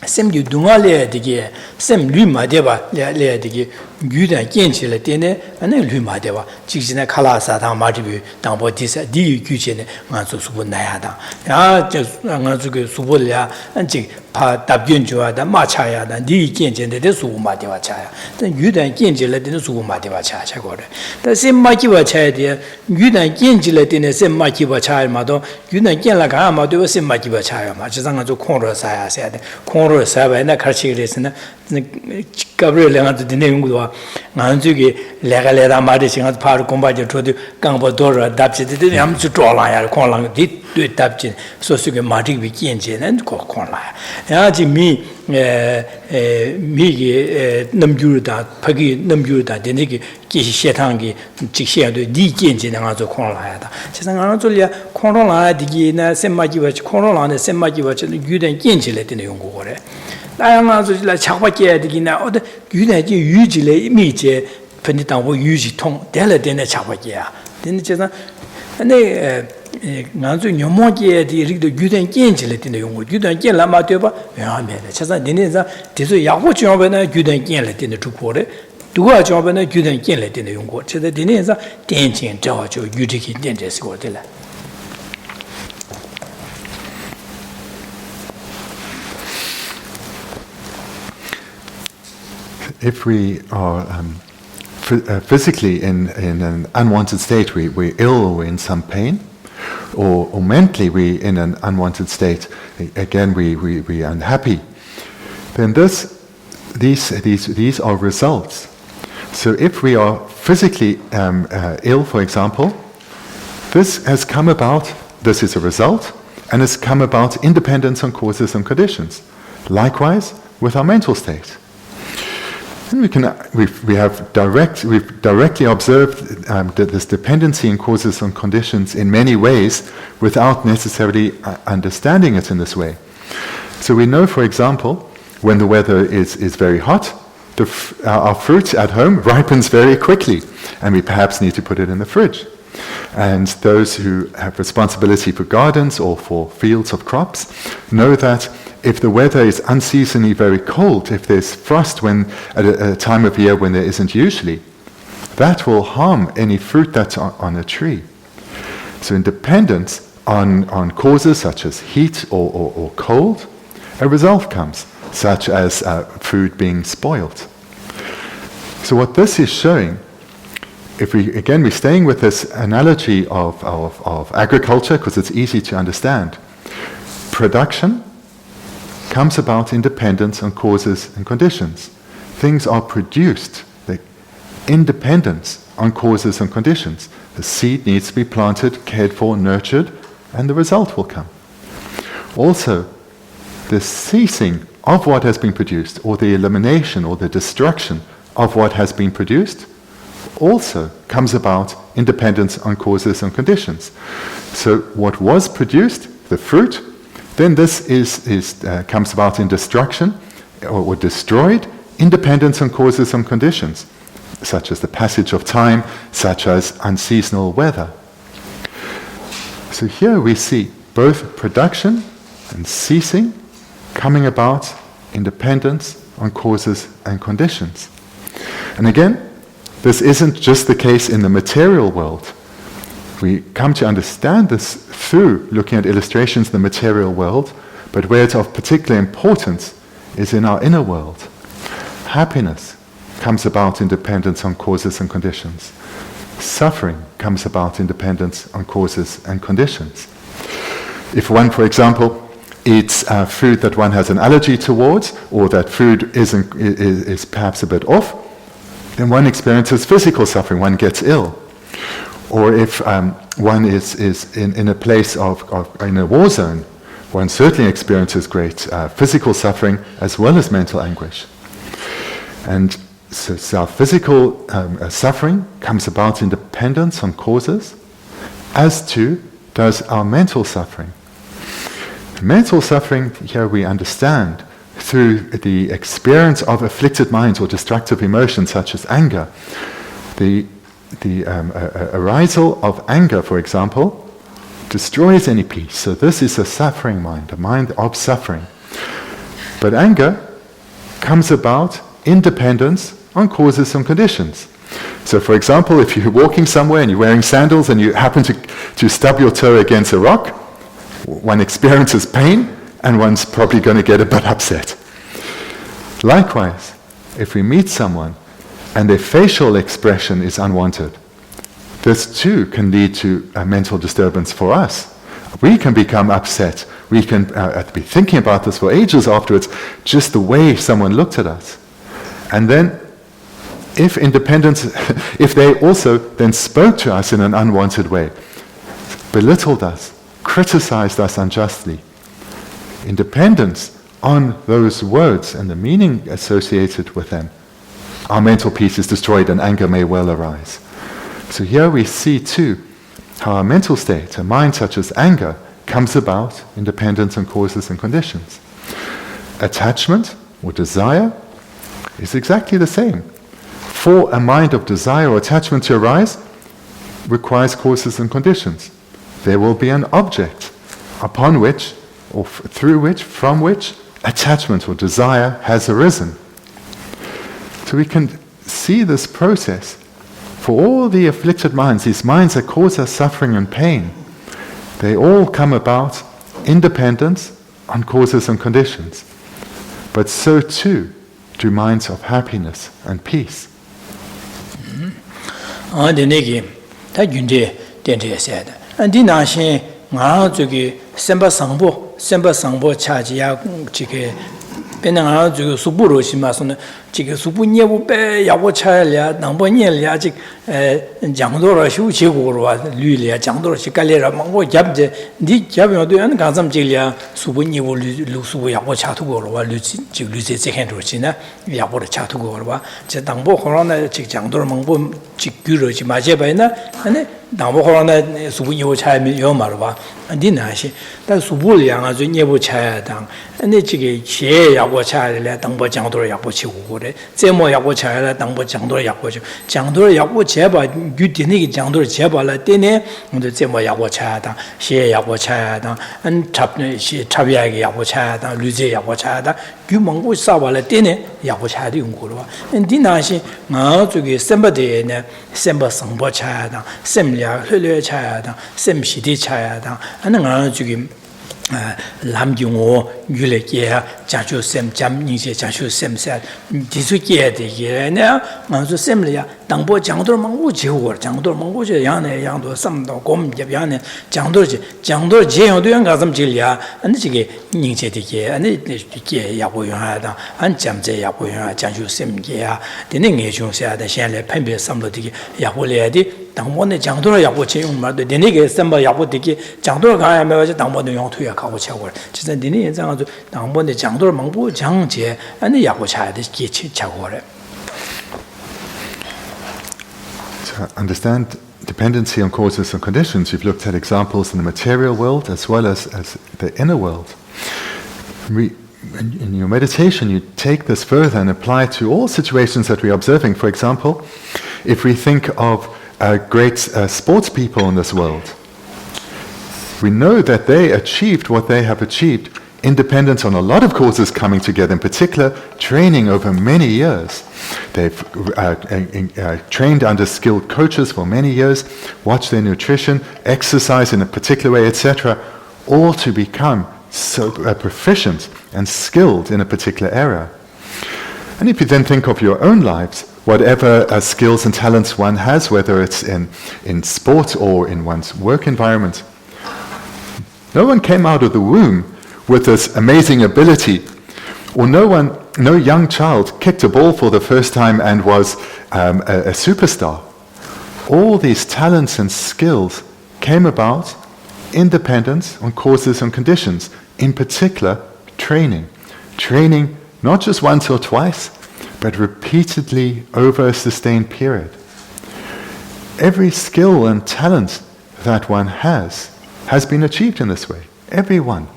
S1: Sem you do not let the Sem Luma Deva, let the Gyudan Genchile Dine, and then Luma Deva, Chixina Kalasa, Martibu, Dambotis, Di Gujin, Manso Subunayada. Ah, just Rangazuki Subulia, and Chick Pa Dabunjua, the Machaya, and Di Genjin, the Suma Deva Chaya. Then Gyudan Genchile didn't Suma Deva Chaya. The same Makiwa Chaya, Gyudan Genchile didn't same Makiwa Chaya, Mado, Gyudan Genlagama, there was some Makiwa Chaya, Machazanga to Conro Saya said, Conro Saba and the Karchis and Gabriel and the name Nanzuki, Legalera Madison as part of combat to the Gambadora, adapted the Yam to draw line, Conlang did do it tapchin, so you can Martin begin and call Conla. Yaji me, Namjurda, Pagi Namjurda, the Niki, Kishetangi, Chishia, the Dikin and also Conla. Chesanazolia, Conrola, the Gina, Semajiwach, Conrola, the Semajiwach, and Gudan Genchile in the Yungore. I am also like Chapaki, the Gina, or the Gudan usually immediate, Penitan will use it tongue, Della Dena Chapakia. Then it's and they Nanzu Yomoki, the Gudan Genchile in the Yungu, Gudan Gen Lama Deba, Chasa Denisa, Tiso Yahuchobana, Gudan Genlet in the Tukore, Dua Jobana, Gudan Genlet in the Yungu, Chesa Denisa, Tenchin, George, Utiki, Dentes, Gordilla.
S2: If we are physically in an unwanted state, we're ill or we're in some pain, or mentally we in an unwanted state, again we are unhappy, then these are results. So if we are physically ill, for example, this has come about, this is a result, and has come about independent on causes and conditions. Likewise with our mental state. And we've directly observed this dependency in causes and conditions in many ways without necessarily understanding it in this way. So we know, for example, when the weather is very hot, our fruit at home ripens very quickly, and we perhaps need to put it in the fridge. And those who have responsibility for gardens or for fields of crops know that if the weather is unseasonably very cold, if there's frost at a time of year when there isn't usually, that will harm any fruit that's on a tree. So in dependence on causes such as heat or cold, a result comes, such as food being spoiled. So what this is showing, we're staying with this analogy of agriculture because it's easy to understand. Production comes about in dependence on causes and conditions. Things are produced in dependence on causes and conditions. The seed needs to be planted, cared for, nurtured, and the result will come. Also, the ceasing of what has been produced, or the elimination or the destruction of what has been produced, also comes about in dependence on causes and conditions. So what was produced, the fruit, then this comes about in destruction or destroyed in dependence on causes and conditions, such as the passage of time, such as unseasonal weather. So here we see both production and ceasing coming about in dependence on causes and conditions. And again, this isn't just the case in the material world. We come to understand this through looking at illustrations in the material world, but where it's of particular importance is in our inner world. Happiness comes about in dependence on causes and conditions. Suffering comes about in dependence on causes and conditions. If one, for example, eats food that one has an allergy towards, or that food is perhaps a bit off, then one experiences physical suffering, one gets ill. Or if one is in a place in a war zone, one certainly experiences great physical suffering as well as mental anguish. And so our physical suffering comes about in dependence on causes, as too does our mental suffering. Mental suffering, here we understand, through the experience of afflicted minds or destructive emotions such as anger. The arisal of anger, for example, destroys any peace. So this is a suffering mind, a mind of suffering. But anger comes about in dependence on causes and conditions. So for example, if you're walking somewhere and you're wearing sandals and you happen to stub your toe against a rock, one experiences pain and one's probably going to get a bit upset. Likewise, if we meet someone and their facial expression is unwanted, this too can lead to a mental disturbance for us. We can become upset. We can be thinking about this for ages afterwards, just the way someone looked at us. And then, if they also then spoke to us in an unwanted way, belittled us, criticized us unjustly, in dependence on those words and the meaning associated with them, our mental peace is destroyed and anger may well arise. So here we see too how a mental state, a mind such as anger, comes about in dependence on causes and conditions. Attachment or desire is exactly the same. For a mind of desire or attachment to arise, requires causes and conditions. There will be an object upon which, or through which, from which, attachment or desire has arisen. So we can see this process for all the afflicted minds, these minds that cause us suffering and pain. They all come about in dependence on causes and conditions. But so too do minds of happiness and peace.
S1: 디나신 아 저기 semba sangbo 차지야 지게 배낭아 저기 수부로 심마서는 지금 수부녀부 배 야고 차야 남번이야 아직 장도로 휴지고로 와 류리야 장도로 시깔래라 망고 잡제 니 잡여도 안 가zam질이야 수부녀부 루수부 야고 차투고로 와 류지 제행도 지나 야고로 차투고로 와제 당보 호로나 직 장도로 망보 직규로지 마제바이나 아니 당보 호로나 수부녀부 차면 요 말로 봐 니나시 但수부를 양아주 녀부 차야당 아니 지게 제 야고 차야 당보 장도로 야고 치고 제모 야고 차야 당보 장도로 야고 장도로 야고 제바 유디니 장도로 제바라 때네 근데 제모 야고 차야다 시 야고 차야다 안 잡네 시 잡야게 야고 차야다 류제 야고 차야다 규망고 싸발라 때네 야고 차야도 용고로 디나시 아 저기 셈바데네 셈바 성보 차야다 셈랴 흘려 차야다 셈시디 차야다 하는 아 저기 람중오 유레게 자주 셈 잠니제 자주 셈세 디수게 되게네 먼저 셈이야 당보 장도를 망고 지고 장도를 망고 제 양내 양도 삼도 곰제 양내 장도 제용도 양 가슴 질이야 아니 지게 닝제 되게 아니 이게 야고용하다 안 잠제 야고용 자주 셈게야 되는 게 중요하다 현재 판별 삼도 되게 야고래야지 당보네 장도를 야고 제용 말도 되네게 셈바 야고 되게 장도를 가야 매워서 당보는 용투야 가고 차고 진짜 니네 인상아도 당보네 장도를 망보 장제 아니 야고 차야 돼 기치 차고래
S2: To understand dependency on causes and conditions, you've looked at examples in the material world as well as the inner world. In your meditation, you take this further and apply to all situations that we're observing. For example, if we think of great sports people in this world, we know that they achieved what they have achieved independent on a lot of causes coming together, in particular training over many years. They've trained under skilled coaches for many years, watched their nutrition, exercise in a particular way, etc., all to become so proficient and skilled in a particular area. And if you then think of your own lives, whatever skills and talents one has, whether it's in sport or in one's work environment, no one came out of the womb with this amazing ability, or no young child kicked a ball for the first time and was a superstar. All these talents and skills came about independent on causes and conditions, in particular training. Training not just once or twice, but repeatedly over a sustained period. Every skill and talent that one has been achieved in this way. Every one.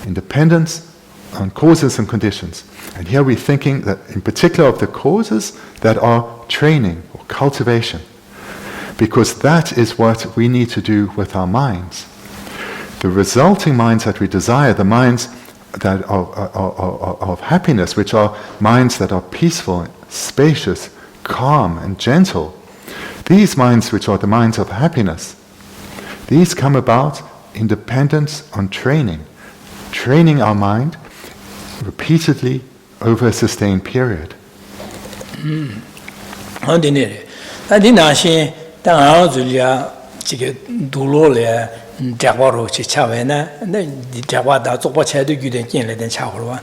S2: Independence on causes and conditions. And here we're thinking that in particular of the causes that are training or cultivation, because that is what we need to do with our minds. The resulting minds that we desire, the minds that of happiness, which are minds that are peaceful, spacious, calm and gentle, these minds which are the minds of happiness, these come about in dependence on training our mind repeatedly over a sustained period.
S1: Jagwaro chi chawena ne jagwa da zokpa chaido gyuden kin le den chawro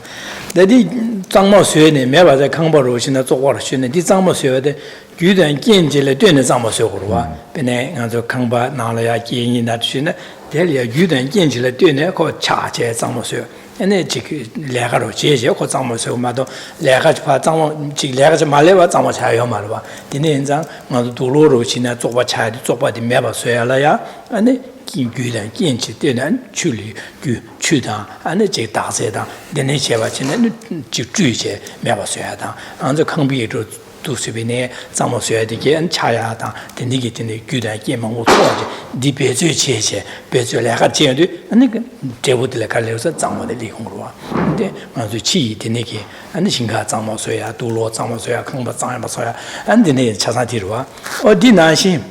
S1: da di zangmo sue ne me ba za kangbo ro shin da zokwa ro shin ne di zangmo sue de gyuden kin je le duen de zangmo sue ro wa be ne nga zo kangba na le ya kin yin da shin ne de le gyuden kin je le duen ne ko cha je zangmo sue ene ji le ga ro je je ko zangmo sue ma do le ga pa zangmo ji le ga ma le wa zangmo cha yo ma lo ba di ne yin zang nga zo du lo ro shin na zokpa cha de zokpa de me ba sue la ya ane gyudan gyinchi denan chuli gyu chudan ane je daze dan dene cheba chine ji zhuije meba suya dan anzo kangbi zhu du subi ne zangmo suya de ge an chaya dan dene ge dene gyudan gyin mangu tuwa di be zui che che be zui la ga jian du ane ge jebu de la ka le sa zangmo de li hong ruwa de anzo chi dene ge ane xingka zangmo suya du lo zangmo suya kangba zangmo suya ane dene cha san ti ruwa o di nan xin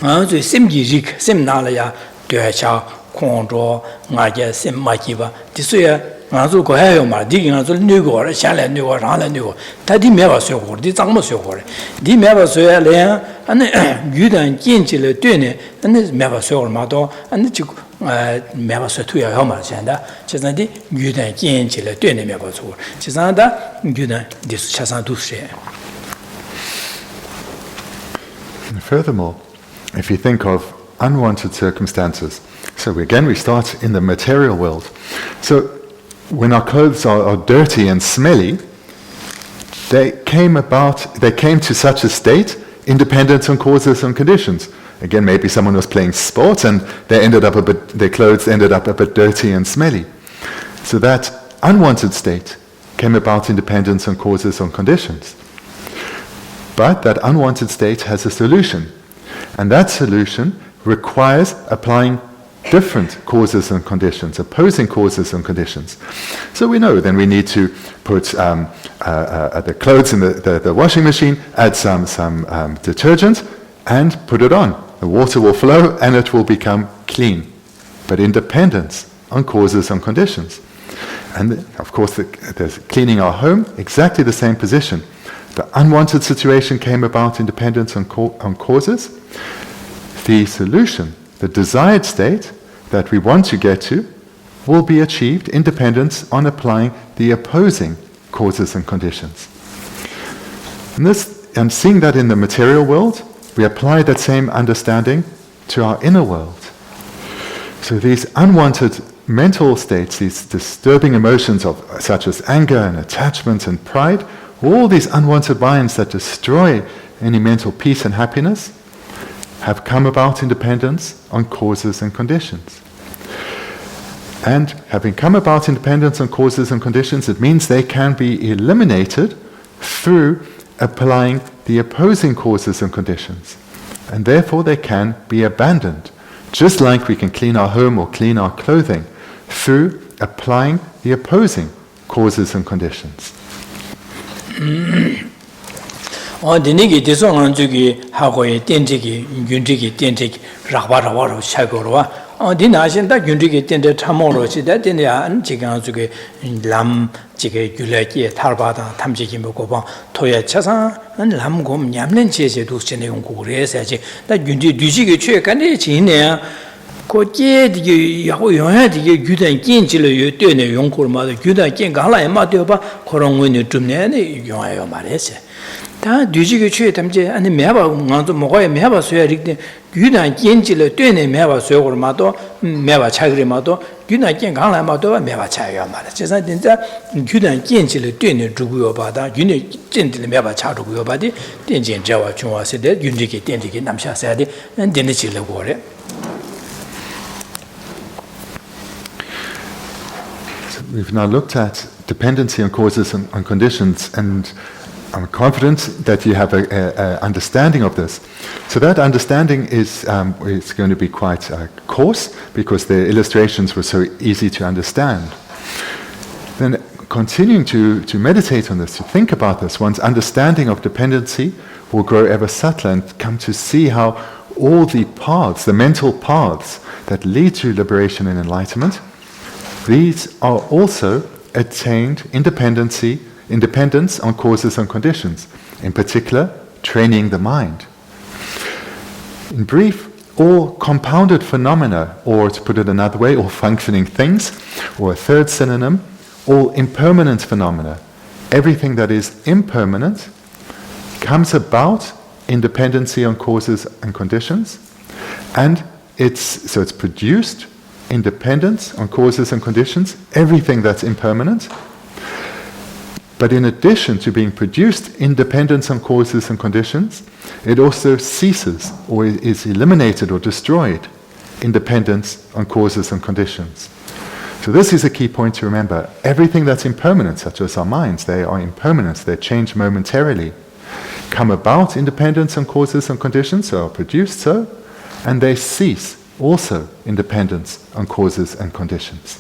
S1: ānzu sim ji rik, sim nāla ya, dua cha, kong zho, ngā ya sim ma ji ba, di su ya, ngazu ko hayo ma di ngazu nu go re sha le nu go ra le nu go ta di me ba syo go di zang mo syo go re di me ba syo ya le ane yu dan jin ji le dui ne ane me ba syo go ma do ane ji me ba syo tu ya yo ma chen da che zan di yu dan jin ji le dui ne me ba syo che zan da yu dan di su cha san du she.
S2: Furthermore, if you think of unwanted circumstances, so again we start in the material world. So when our clothes are dirty and smelly, they came to such a state independent on causes and conditions. Again, maybe someone was playing sport and their clothes ended up a bit dirty and smelly. So that unwanted state came about independent on causes and conditions. But that unwanted state has a solution, and that solution requires applying different causes and conditions, opposing causes and conditions. So we know then we need to put the clothes in the washing machine, add some detergent, and put it on. The water will flow and it will become clean, but independence on causes and conditions. And of course, there's cleaning our home, exactly the same position. The unwanted situation came about independence on causes. The solution, the desired state that we want to get to, will be achieved independence on applying the opposing causes and conditions. And seeing that in the material world, we apply that same understanding to our inner world. So these unwanted mental states, these disturbing emotions such as anger and attachment and pride, all these unwanted minds that destroy any mental peace and happiness, have come about in dependence on causes and conditions. And having come about in dependence on causes and conditions, it means they can be eliminated through applying the opposing causes and conditions. And therefore they can be abandoned, just like we can clean our home or clean our clothing, through applying the opposing causes and conditions.
S1: Bendigo desong anjugi hagoye tentegi yundigi tentegi rawa shagorwa dinashin da yundigi tente tamoro chi da tente an jigang zuge lam jige yulaki tarbada tamjigi mogoba toya chasa an lam gom nyamlen cheje du chene yong고 그래서 다 윤디 뒤지게 최 간에 지네 고제 디게 야고 영야 디게 유단 긴질을 요 되네 용고마도 유단 긴 강라에 맞대어 봐 그런 거는 좀 내네 용아요 말했어 다 뒤지게 최 담제 아니 매바 먼저 먹어야 매바 소야 이렇게 유단 긴질을 되네 매바 소고마도 매바 차그리마도 유단 긴 강라에 맞대어 매바 차요 말했어 제가 진짜 유단 긴질을 되네 주고요 봐다 윤이 진들 매바 차주고요 봐디 된진 저와 중화세대 윤디게 된디게 남샤세야디 된디 질려고 그래.
S2: We've now looked at dependency on causes and conditions, and I'm confident that you have an understanding of this. So that understanding is going to be quite coarse, because the illustrations were so easy to understand. Then continuing to meditate on this, to think about this, one's understanding of dependency will grow ever subtler and come to see how all the paths, the mental paths that lead to liberation and enlightenment, these are also attained independence on causes and conditions, in particular, training the mind. In brief, all compounded phenomena, or to put it another way, all functioning things, or a third synonym, all impermanent phenomena, everything that is impermanent, comes about in dependency on causes and conditions, and it's produced in dependence on causes and conditions, everything that's impermanent. But in addition to being produced in dependence on causes and conditions, it also ceases or is eliminated or destroyed in dependence on causes and conditions. So this is a key point to remember. Everything that's impermanent, such as our minds, they are impermanent, they change momentarily, come about in dependence on causes and conditions, so are produced so, and they cease also in dependence on causes and conditions.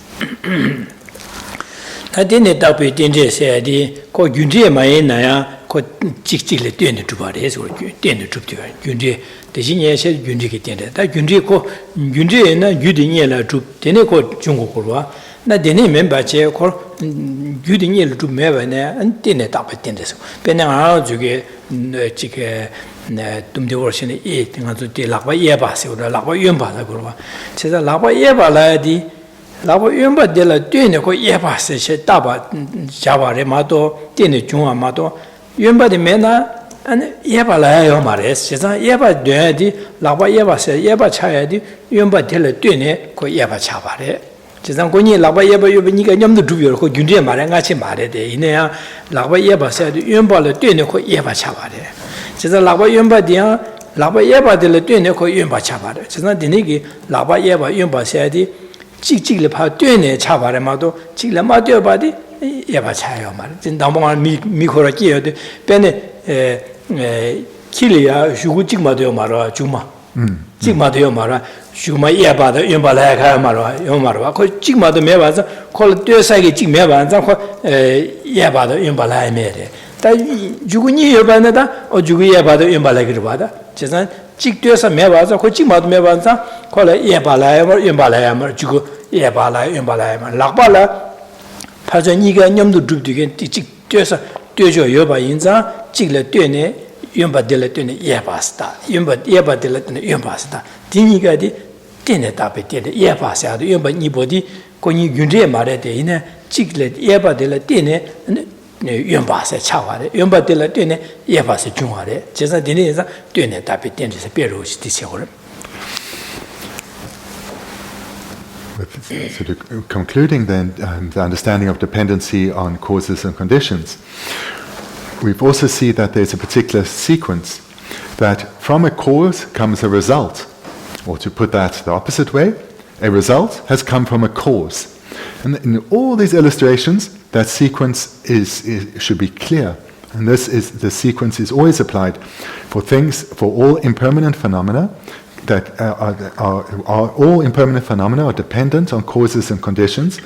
S1: Adine tapu tenje sayadi ko yunje maye naya ko chikchikle tene tubare so tene tubti yunje dejinye she yunje ke tene da yunje ko yunje na yudinye la tub tene ko jungo korwa 나 되네 멤버체 콜 규딩일 좀 매번에 안티네 답했던데서 배낭아 저게 지게 네 둠디워신이 이 등아도 뒤락바 예바세우라 락바 연바다 그러와 제가 락바 예바라디 락바 연바들 뒤에 그 예바세시 따바 자바레 마도 뒤에 중앙 마도 연바데 메나 안 예바라요 말했어 제가 예바 돼야지 락바 예바세 예바 차야지 연바들 뒤에 그 예바 차바레 지상 권이 라바 예바 요니가 냠도 두비어 그 균제 말에 같이 말해대 이내야 라바 예바세 연바를 뒤에 그 예바 차바레 지상 라바 연바디야 라바 예바들 뒤에 그 연바 차바레 지상 디니기 라바 예바 연바세디 찍찍을 파 뒤에 차바레 마도 찍을 마도 바디 예바 차요 말 진담봉아 미코라 끼어데 배네 킬이야 주고 찍마도 말아 주마 찍마도 말아 주마 예바도 연바라 가야 말아 연마라 그 찍마도 매봐서 콜 뛰어사기 찍 매봐서 예바도 연바라 매래 다 주군이 예바나다 주고 예바도 연바라 그러 봐다 제가 찍 뛰어서 매봐서 그 찍마도 매봐서 콜 예바라 연바라 말 주고 예바라 연바라 말 락발라 파전이가 념도 줍디게 찍 뛰어서 뛰어져 여바 인자 찍래 뛰네 연바들 때는 예바스다 예바들 때는 연바스다 디니가디 때네 답에 때네 예바사도 연바 니보디 거기 윤제 말에 되네 찍래 예바들 때네 연바사 차와래 연바들 때네 예바사 중화래 제가 디니에서 때네 답에 때네서 배로시 디세고를
S2: So concluding then the understanding of dependency on causes and conditions, we've also seen that there's a particular sequence, that from a cause comes a result. Or to put that the opposite way, a result has come from a cause. And in all these illustrations, that sequence should be clear. And the sequence is always applied for things, for all impermanent phenomena, that are all impermanent phenomena are dependent on causes and conditions,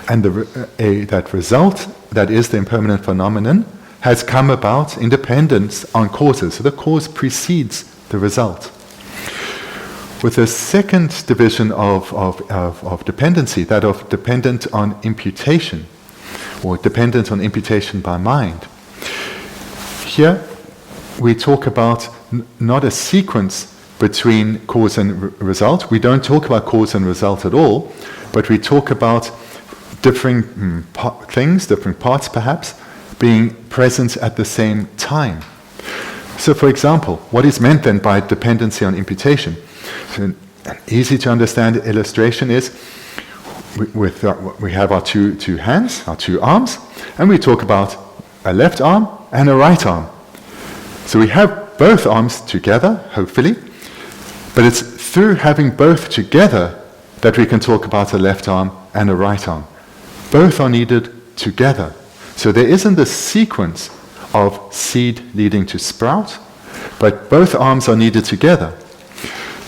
S2: and that result, that is the impermanent phenomenon, has come about in dependence on causes. So the cause precedes the result. With the second division of dependency, that of dependent on imputation, or dependent on imputation by mind, here we talk about not a sequence between cause and result. We don't talk about cause and result at all, but we talk about differing things, different parts perhaps, being present at the same time. So for example, what is meant then by dependency on imputation? So an easy to understand illustration is, we have our two hands, our two arms, and we talk about a left arm and a right arm. So we have both arms together, hopefully, but it's through having both together that we can talk about a left arm and a right arm. Both are needed together. So there isn't a sequence of seed leading to sprout, but both arms are needed together.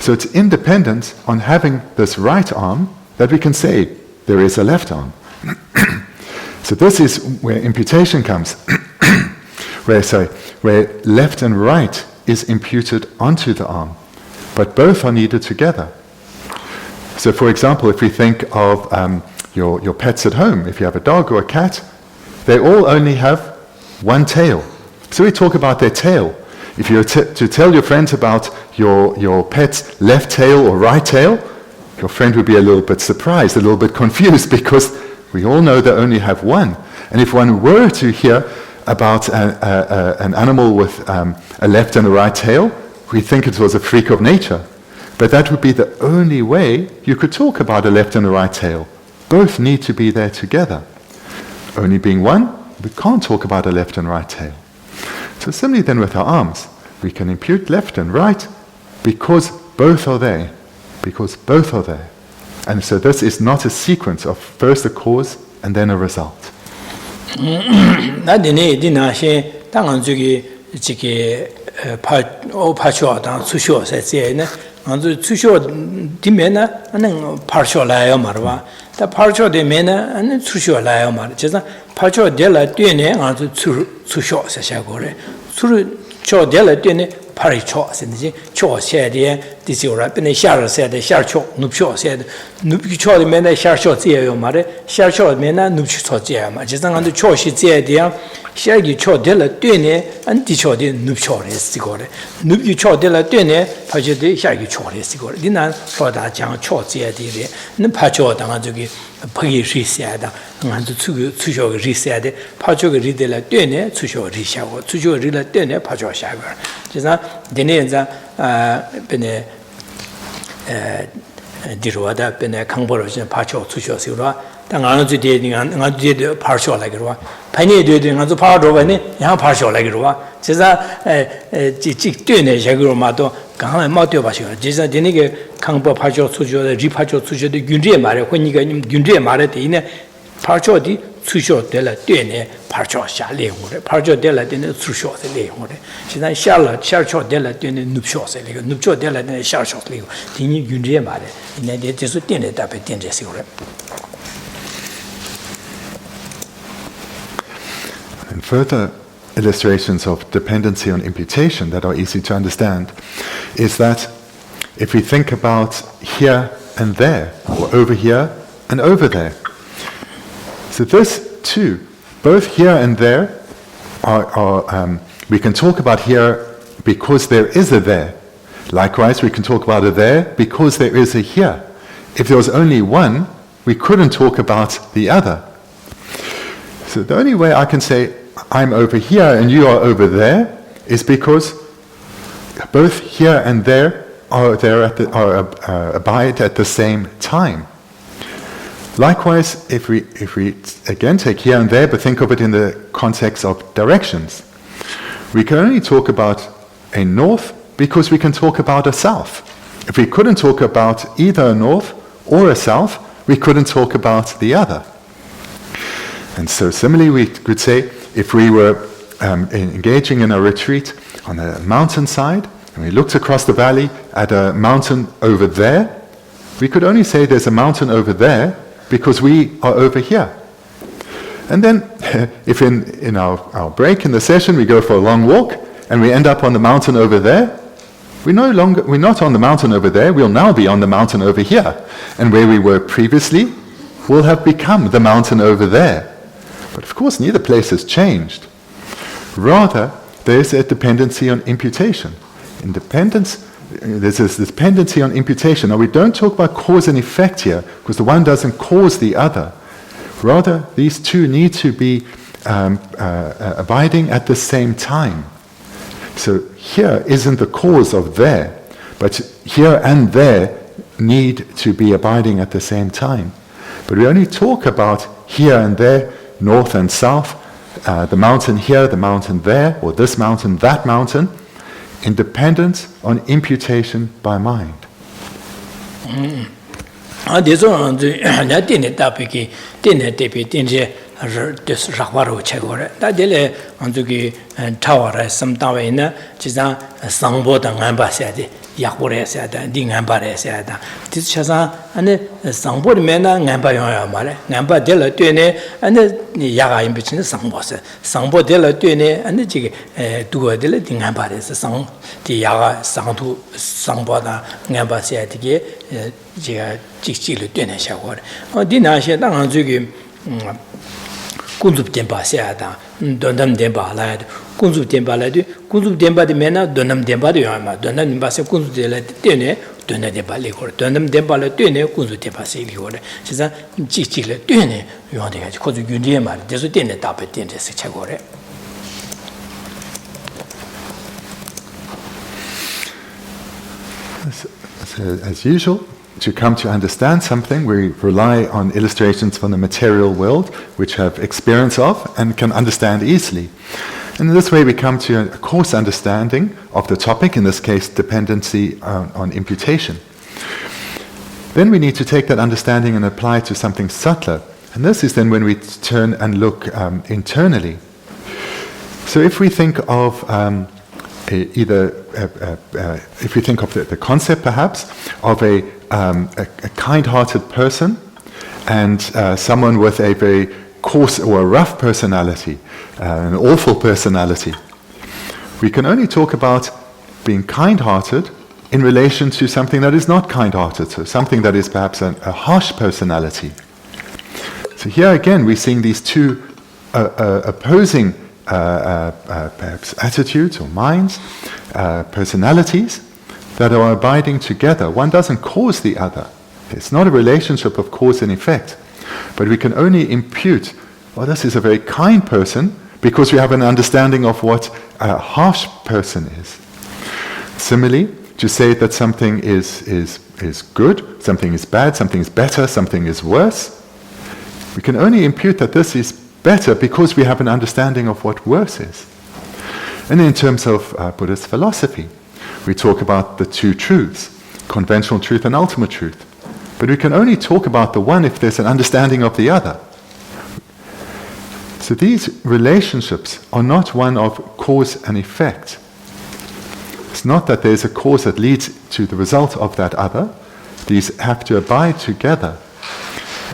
S2: So it's independent on having this right arm that we can say there is a left arm. So this is where imputation comes, where left and right is imputed onto the arm, but both are needed together. So for example, if we think of your pets at home, if you have a dog or a cat, they all only have one tail. So we talk about their tail. If you were to tell your friends about your pet's left tail or right tail, your friend would be a little bit surprised, a little bit confused, because we all know they only have one. And if one were to hear about an animal with a left and a right tail, we think it was a freak of nature. But that would be the only way you could talk about a left and a right tail. Both need to be there together. Only being one, we can't talk about a left and right tail. So similarly then with our arms, we can impute left and right because both are there. Because both are there. And so this is not a sequence of first a cause and then a result.
S1: 다 파르초 되면은 안 추쇼라요 말. 제가 파르초 될라 뛰네 아주 추쇼 사샤고래. 추쇼 될라 뛰네 pari cho sindi cho sede this ora bene shar sede shar cho nup cho sede nup cho de mena shar cho zie yo mare shar cho mena nup cho zie ma jisang an cho shi zie de shar gi cho de la tue ne an di cho de nup cho re si gore nup gi cho de la tue ne pa je de shar gi cho re si gore din nan so da jang cho zie de le ne pa cho da ga 저기 pagi ri sia da ngan zu sho ri sia de pa cho ge ri de la tue ne zu sho ri sia go zu sho ri la tue ne pa cho sia go jisang de ne za bene 디로와다 베네 강보로진 파초 추쇼시로와 당안주 데딩안 안주 파쇼라기로와 파니 데딩안주 파로바니 양 파쇼라기로와 제가 지 샤기로마도 강에 마도 바시고 제가 데니게 강보 파초 추쇼의 리파초 추쇼의 균제 말에 혼이가 균제 말에 되네 파초디 추쇼 될라 되네 파초 샤레고레 파초 될라 되네 추쇼 될레고레 지난 샤라 샤초 될라 되네 눕쇼세 레고 눕쇼 될라 되네 샤쇼 레고 디니 균제 말에 이네 데서 되네 답에 된제시고레.
S2: And further illustrations of dependency on imputation that are easy to understand is that if we think about here and there, or over here and over there, so those two, both here and there, we can talk about here because there is a there. Likewise, we can talk about a there because there is a here. If there was only one, we couldn't talk about the other. So the only way I can say I'm over here and you are over there is because both here and there abide at the same time. Likewise, if we again take here and there, but think of it in the context of directions, we can only talk about a north because we can talk about a south. If we couldn't talk about either a north or a south, we couldn't talk about the other. And so similarly, we could say, if we were engaging in a retreat on a mountainside, and we looked across the valley at a mountain over there, we could only say there's a mountain over there because we are over here. And then, if in our break in the session we go for a long walk and we end up on the mountain over there, we're not on the mountain over there, we'll now be on the mountain over here. And where we were previously will have become the mountain over there. But of course, neither place has changed. Rather, there's a dependency on imputation. There's this dependency on imputation. Now, we don't talk about cause and effect here, because the one doesn't cause the other. Rather, these two need to be abiding at the same time. So here isn't the cause of there, but here and there need to be abiding at the same time. But we only talk about here and there, north and south, the mountain here, the mountain there, or this mountain, that mountain, in dependence on imputation by mind.
S1: rakwaru chegore da dele anzugi tawara samtawe na jiza sangbo da ngamba sade yakure sade di ngamba re sade dis chasa ane sangbo me na ngamba yo mare ngamba dele twene ane yaga imbe chin sangbo dele twene ane ji dugo dele di ngamba re sang di yaga sangtu sangbo da ngamba sade ge ji ji le twene shagore di na she da anzugi kunzup tempa seada dondam tempa la kunzup tempa la kunzup tempa de mena dondam tempa de yama dondam tempa se kunzup de la tene dondam tempa le kor dondam tempa la tene kunzup tempa se li kor sisa ji ji le tene yo de ga ko zu yunje ma de so tene ta pe tene se che kor
S2: as usual, to come to understand something, we rely on illustrations from the material world, which have experience of and can understand easily. And in this way we come to a coarse understanding of the topic, in this case dependency on imputation. Then we need to take that understanding and apply it to something subtler. And this is then when we turn and look internally. So if we think of if we think of the concept perhaps of a kind-hearted person and someone with a very coarse or a rough personality, an awful personality, we can only talk about being kind-hearted in relation to something that is not kind-hearted, so something that is perhaps a harsh personality. So here again, we're seeing these two opposing perhaps attitudes or minds, personalities that are abiding together. One doesn't cause the other. It's not a relationship of cause and effect, but we can only impute, well, this is a very kind person, because we have an understanding of what a harsh person is. Similarly, to say that something is good, something is bad, something is better, something is worse, we can only impute that this is better because we have an understanding of what worse is. And in terms of Buddhist philosophy, we talk about the two truths, conventional truth and ultimate truth. But we can only talk about the one if there's an understanding of the other. So these relationships are not one of cause and effect. It's not that there's a cause that leads to the result of that other. These have to abide together.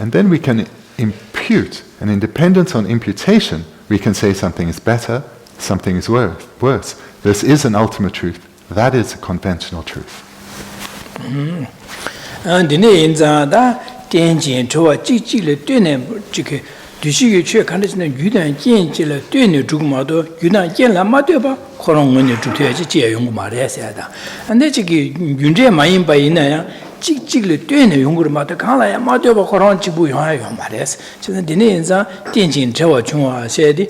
S2: And then we can impute, and in dependence on imputation, we can say something is better, something is worse. This is an ultimate truth. That is a conventional truth.
S1: Dushi che kandachi na yudan jen chi la tuyne zhugma do yudan jen la ma do ba khorong ngon zhug tuya chi jie yong ma re sa da ande chi gi yun zhe ma yin ba yin na ya chi chi le tuyne yong gu ma de kan la ya ma do ba khorong chi bu yong ya yong ma re sa chi na dine yin za dian jin zhe wa chung wa xie di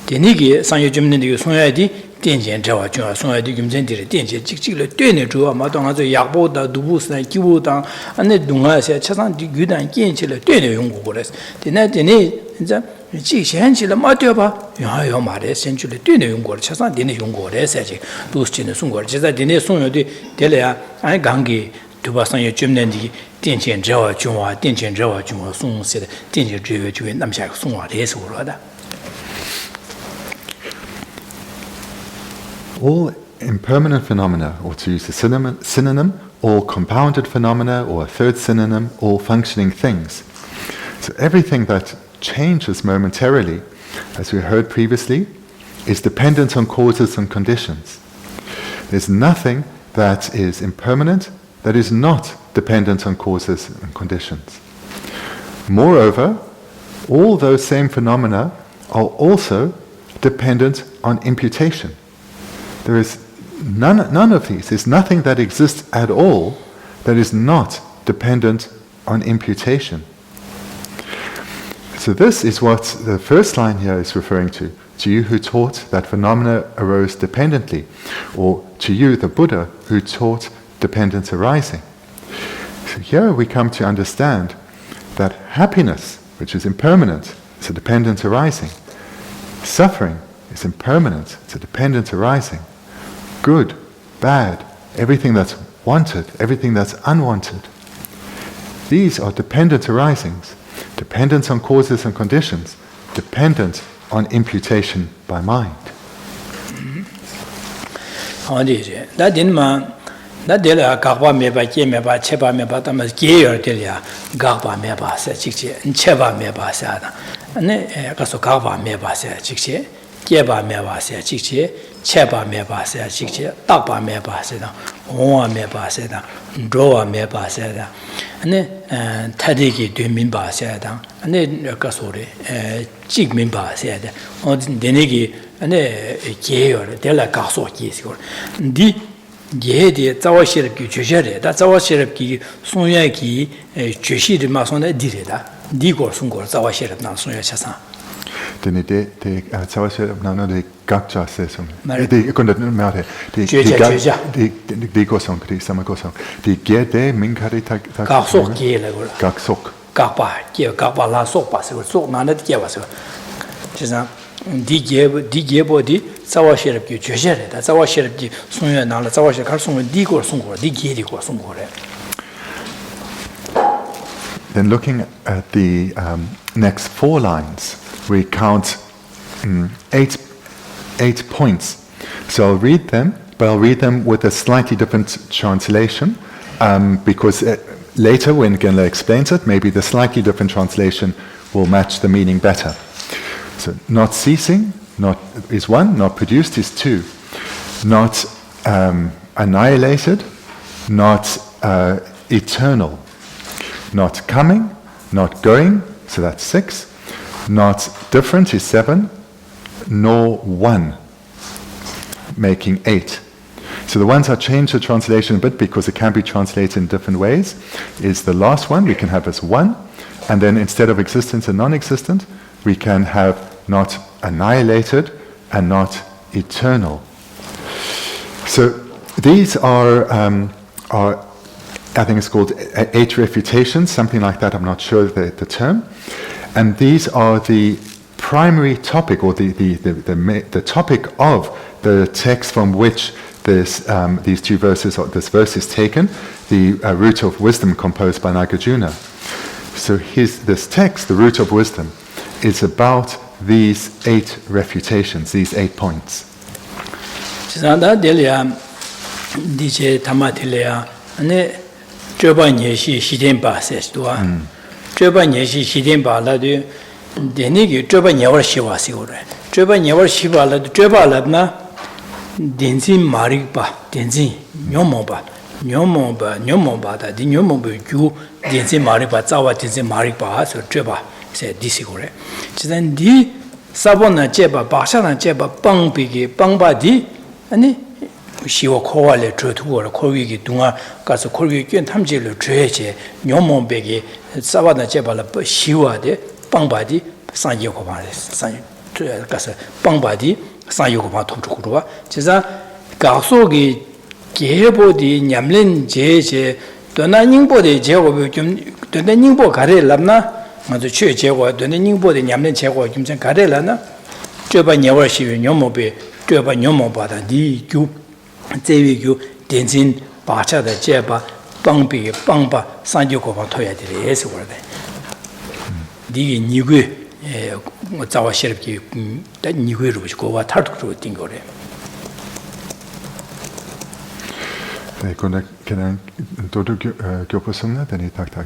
S1: dine gi sang yu jum ne de song ya di dian jin zhe wa chung wa song ya di yum zhen di le dian jin chi chi le tuyne zhu ma dong a zhe yak bo da du bu sa ki bu da ane dong a xie cha sang di yudan jen chi le tuyne yong gu re dine 이제 지현실의 마디어봐 야요 말에 센줄에 뛰는 용거를 차상 되는 용거를 해야지 도스치는 송거를 제가 되는 송요도 될래야 아니 관계 두바상에 좀는지电前者중화电前者중화 송세의 电前者就남샤 송화 해서 그러다
S2: All impermanent phenomena, or to use a synonym, all compounded phenomena, or a third synonym, all functioning things. So everything that changes momentarily, as we heard previously, is dependent on causes and conditions. There's nothing that is impermanent that is not dependent on causes and conditions. Moreover, all those same phenomena are also dependent on imputation. There is none of these. There's nothing that exists at all that is not dependent on imputation. So this is what the first line here is referring to you who taught that phenomena arose dependently, or to you, the Buddha, who taught dependent arising. So here we come to understand that happiness, which is impermanent, is a dependent arising. Suffering is impermanent, it's a dependent arising. Good, bad, everything that's wanted, everything that's unwanted. These are dependent arisings. Dependence on causes and conditions, dependent on imputation by mind.
S1: Cheba me ba se chikche takpa me ba se da owa me ba se da drowa me ba se da ane tadi ki de min ba se da ane ka so re jig min ba se da on dene ki ane ge yo de la ka so ki se di ge de zawa shirab ki juje re da zawa shirab ki song ye ki jushi de ma song de di re da di go song go zawa shirab na song ye cha sa
S2: Den idé det så när det gakcha se som det kunde med det går som det samma går som det ger det min kan det ta
S1: gaksok gele går
S2: gaksok
S1: gakpa la sok pa se sok na det ge va se just di ge bo di zawa sherab ki juje da zawa sherab ki song ye na la zawa sherab song di go song go di ge di go song go re.
S2: Then looking at the next 4 lines, we count 8 points. So I'll read them, but I'll read them with a slightly different translation, because later when Genla explains it, maybe the slightly different translation will match the meaning better. So not ceasing is 1, not produced is 2, not annihilated, not eternal, not coming, not going, so that's 6, not different is 7, nor one, making 8. So the ones I changed the translation a bit because it can be translated in different ways. Is the last one we can have as 1, and then instead of existence and non-existent, we can have not annihilated and not eternal. So these are I think it's called 8 refutations, something like that. I'm not sure the term. And these are the primary topic, or the topic of the text from which these 2 verses, or this verse is taken, the Root of Wisdom composed by Nagarjuna. So this text, the Root of Wisdom, is about these 8 refutations, these 8 points.
S1: Denzin marikpa, denzin nyomoba da di nyomoba yu denzin marikpa, zawa denzin marikpa so treba se disigore. Chidan di sabona jeba, basana jeba, bangbigi, bangba di, ani shiwa kowa le chotuwa korwigi dunga kaso korwigi kyun tamji le choyeche nyomobegi sabona jeba la shiwa de, bangba di sanje koba le, kaso bangba di 상요고만 통주고로와 제가 가속이 계보디 냠len 제제 도나닝보데 제고 좀 도나닝보 가래랍나 먼저 최 제고 도나닝보데 냠len 제고 좀전 가래라나 저번 녀월시 녀모베 저번 녀모바다 니규 제위규 된진 바차다 제바 빵비 빵바 상요고만 토야 되래서 그러네 니게 니괴 자와 시럽기 다 니괴로 보시고와 탈득으로 된 거래.
S2: 네, 그냥 도도 교포선나 되니 딱딱.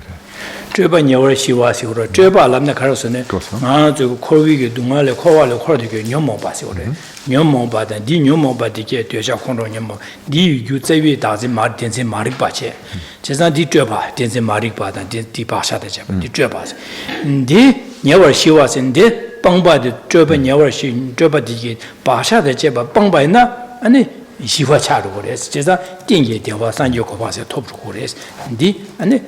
S1: 저번 여월 시와시로 저발람나 가로서네. 아, 저 코위기 동안에 코와를 코르디게 녀모 바시오래. 녀모 바다 디 녀모 바디게 되자 콘로 녀모 디 유제위 다지 마르텐세 마르바체. 제가 디 저바 텐세 마르바다 디 바샤다 제. 디 저바. 디 녀월 시와신데 빵바디 저번 여월 시 저바디게 바샤다 제바 빵바이나 아니 시화 차로 그래서 제가 띵게 대화 산조고 봐서 톱고 그래서 디 아니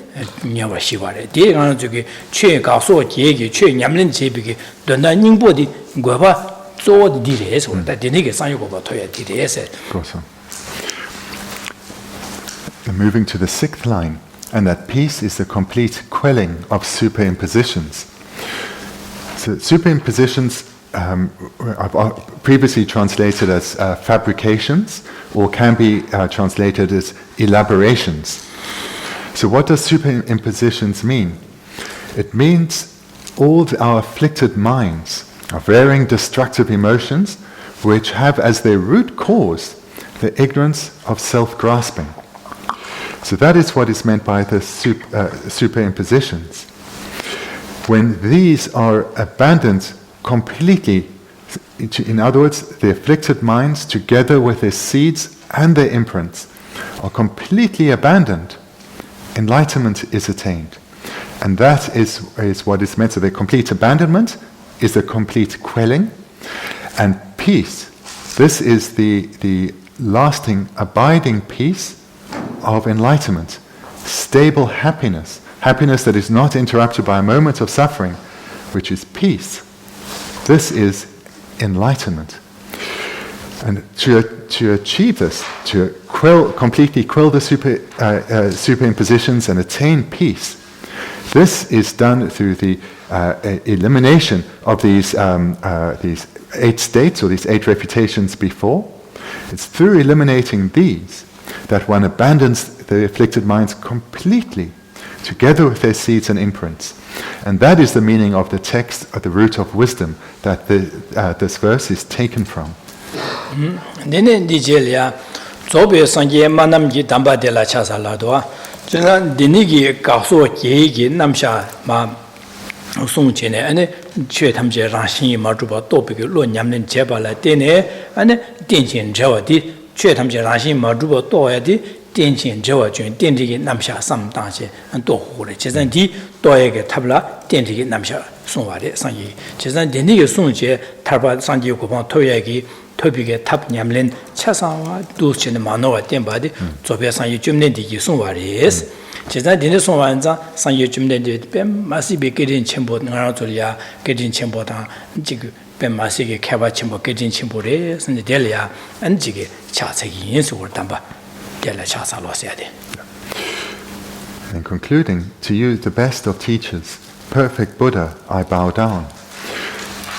S1: 녀와 시화래 대가는 저기 최가소 계기 최냠는 제비게 donda 닝보디 고바 쪼디 디레서 그다 되게 산조고 봐 토야 디레서
S2: 그렇죠. Moving to the 6th line, and that peace is the complete quelling of superimpositions. So superimpositions I've previously translated as fabrications, or can be translated as elaborations. So what does superimpositions mean? It means all our afflicted minds, our varying destructive emotions, which have as their root cause the ignorance of self-grasping. So that is what is meant by the superimpositions. When these are abandoned completely, in other words, the afflicted minds together with their seeds and their imprints are completely abandoned, enlightenment is attained. And that is what is meant. So the complete abandonment is the complete quelling. And peace, this is the lasting, abiding peace of enlightenment, stable happiness, happiness that is not interrupted by a moment of suffering, which is peace. This is enlightenment. And to achieve this, to completely quell the superimpositions and attain peace, this is done through the elimination of these 8 states, or these 8 refutations before. It's through eliminating these that one abandons the afflicted minds completely, together with their seeds and imprints. And that is the meaning of the text of the Root of Wisdom that this verse is taken from.
S1: Nene dijelia zobe sangye manamji damba de la chasaladwa jena dinigi gaso geigi namsha ma songchene ane chue tamje ranshin ma juba topike lo nyamnen jeba la dene ane dinjin jawa di 탐제 라신 마두버 또야디 땡진 저와 준 땡디기 남샤 삼당시 또호래 제산디 또에게 탑라 땡디기 남샤 송와래 상이 제산 땡디기 송제 탈바 상지 고방 토야기 토비게 탑 냠len 차상와 두치는 만노와 땡바디 조배 상이 줌nen디기 송와래스 제산 땡디 송완자 상이 줌nen디 뱀 마시비 게린 첨보 나라 돌이야 게린 첨보다 지금 뱀 마시게 개바 첨보 게린 첨보래 선지 될이야 안지게 차책이 인수를 담바
S2: And concluding, to you, the best of teachers, perfect Buddha, I bow down.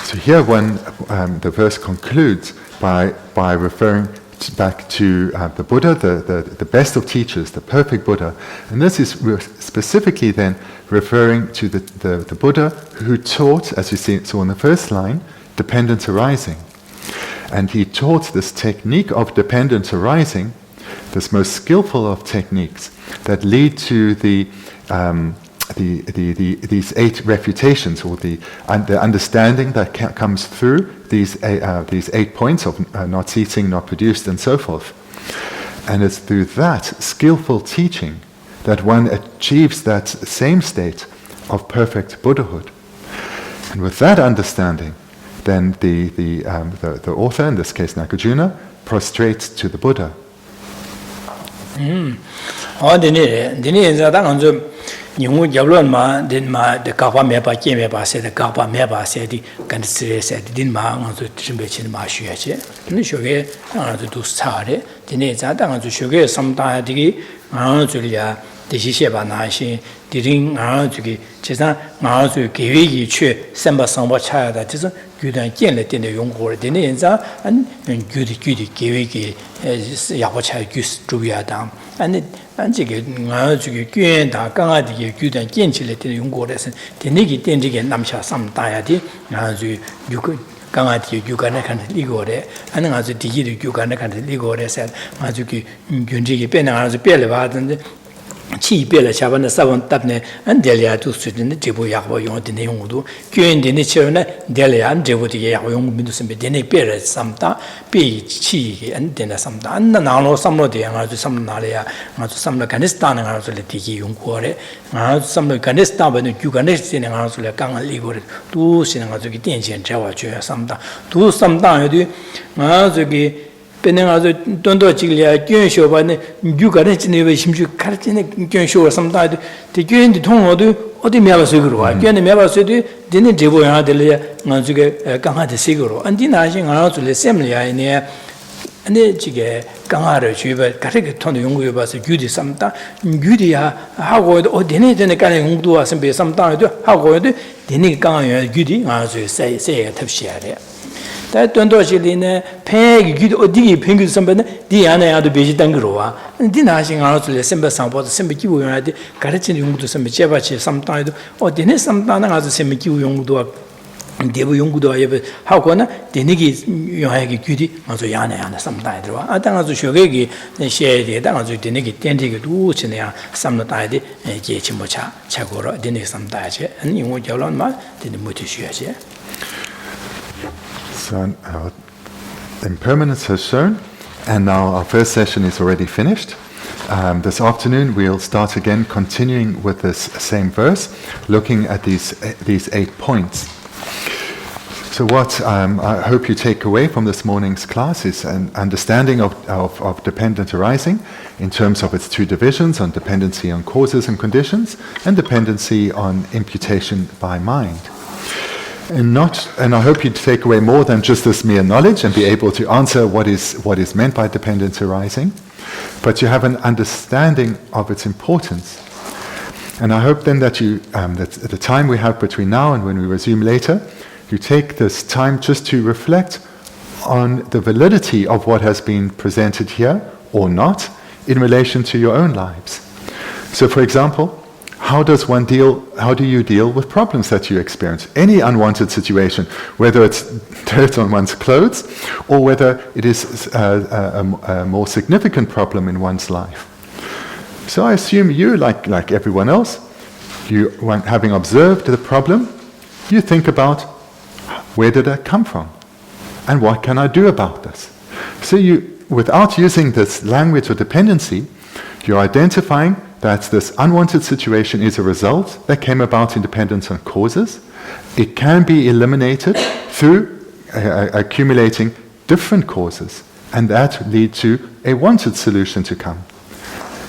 S2: So here the verse concludes by referring back to the Buddha, the best of teachers, the perfect Buddha. And this is specifically then referring to the Buddha who taught, as you saw in the first line, dependence arising. And he taught this technique of dependence arising, this most skillful of techniques that lead to these 8 refutations, or the understanding that comes through these 8 points of not ceasing, not produced, and so forth. And it's through that skillful teaching that one achieves that same state of perfect Buddhahood. And with that understanding, then the author, in this case Nagarjuna, prostrates to the Buddha.
S1: Dini 좀 영우 잡론마 된마 데 가파 메바 게메바 세데 가파 메바 세디 간스레 세디 딘마 안도 준비치는 마셔야지. 근데 쇼게 안도 두스타레 dine za da ngu shu ge sam da di gi nga zu ya de xi xie ba na xin di ring nga zu gi che san nga zu ge wei yi que san ba sang ba cha ya da zhe yu dan jian le dian de yong gu de ne za an yu de ge wei ge ya ba cha yu zhu ya dang an这个我这个捐大刚刚的个捐的建起来的用过的是，的那个电这个南下上大呀的，然后就有个刚刚的有个那看的那个的，反正还是第一的有个那看的那个的噻，我就给捐这个变的还是变了吧，真的。气变了，下班的上班搭呢，俺这里啊都是真的这部也好用的那用途，捐的那钱呢，这里俺这部的也好用，民都是没的那别人上当，别气俺的那上当，俺那哪路上路的俺就上哪里啊，俺就上了干的是当的俺就来第一用过的，俺上了干的是当本的，就干的是那俺就来刚刚离过的，都是俺这个电线这话就要上当，都上当有的，俺这个。本来是短短几个月，捐学吧呢，有个人今年为兴趣看今年捐学什么大的，这捐的同学都我都免不税个了，捐的免不税的，今年这波样的嘞，俺这个刚好的税个了，俺今那些俺做的什么呀呢？俺这个刚好的去吧，这个同的用户吧是有的什么大，有的呀，好过的，我今年真的干的工作啊，是别什么大的，好过的，今年刚好有的，俺就谁特别的。但短短时间呢，偏个我第一偏个上班呢，第二呢也都别去等个了啊。第二些俺做了上班上班，上班机会用来的，搞得真用都上班接吧去上班的，哦，第二上班那俺是上班机会用多，第二用多也不好过呢。第二个用还个具体，俺做样的上班的吧。啊，当俺做学个那些的，当俺做第二个点这个都是那样上班的，节期没吃过了，第二上班去，因为叫了嘛，第二没去学去。
S2: So our impermanence has shown, and now our first session is already finished. This afternoon we'll start again, continuing with this same verse, looking at these 8 points. So what I hope you take away from this morning's class is an understanding of dependent arising in terms of its 2 divisions, on dependency on causes and conditions, and dependency on imputation by mind. And I hope you take away more than just this mere knowledge and be able to answer what is meant by dependence arising, but you have an understanding of its importance. And I hope then that that at the time we have between now and when we resume later, you take this time just to reflect on the validity of what has been presented here or not in relation to your own lives. So, for example, how do you deal with problems that you experience? Any unwanted situation, whether it's dirt on one's clothes or whether it is a more significant problem in one's life. So I assume you, like everyone else, having observed the problem, you think about where did that come from? And what can I do about this? So you without using this language of dependency, you're identifying that this unwanted situation is a result that came about in dependence on causes. It can be eliminated through accumulating different causes, and that lead to a wanted solution to come.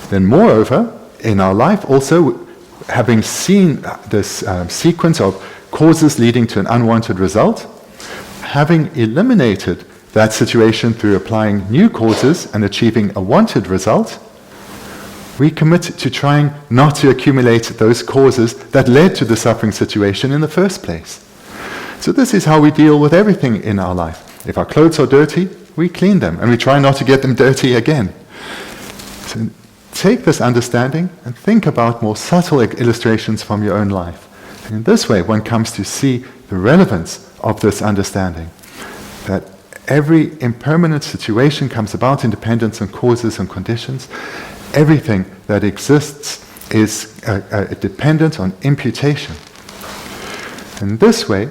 S2: Then moreover, in our life also, having seen this sequence of causes leading to an unwanted result, having eliminated that situation through applying new causes and achieving a wanted result, we commit to trying not to accumulate those causes that led to the suffering situation in the first place. So this is how we deal with everything in our life. If our clothes are dirty, we clean them, and we try not to get them dirty again. So take this understanding and think about more subtle illustrations from your own life. And in this way, one comes to see the relevance of this understanding, that every impermanent situation comes about in dependence on causes and conditions. Everything that exists is dependent on imputation. In this way,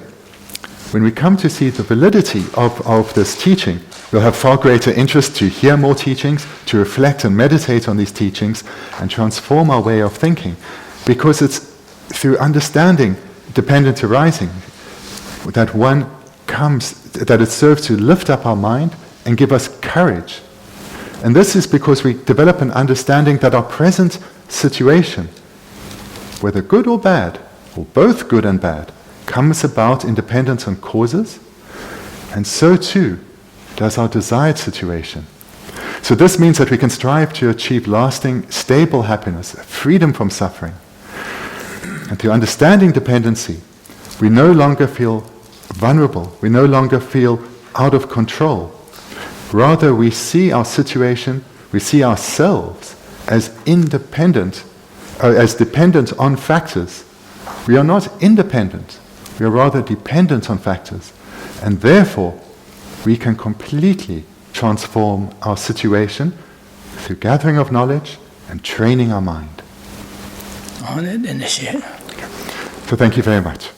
S2: when we come to see the validity of this teaching, we'll have far greater interest to hear more teachings, to reflect and meditate on these teachings, and transform our way of thinking. Because it's through understanding dependent arising that that it serves to lift up our mind and give us courage. And this is because we develop an understanding that our present situation, whether good or bad, or both good and bad, comes about in dependence on causes, and so too does our desired situation. So this means that we can strive to achieve lasting, stable happiness, freedom from suffering. And through understanding dependency, we no longer feel vulnerable, we no longer feel out of control. Rather, we see our situation, we see ourselves as independent, as dependent on factors. We are not independent, we are rather dependent on factors. And therefore, we can completely transform our situation through gathering of knowledge and training our mind. So thank you very much.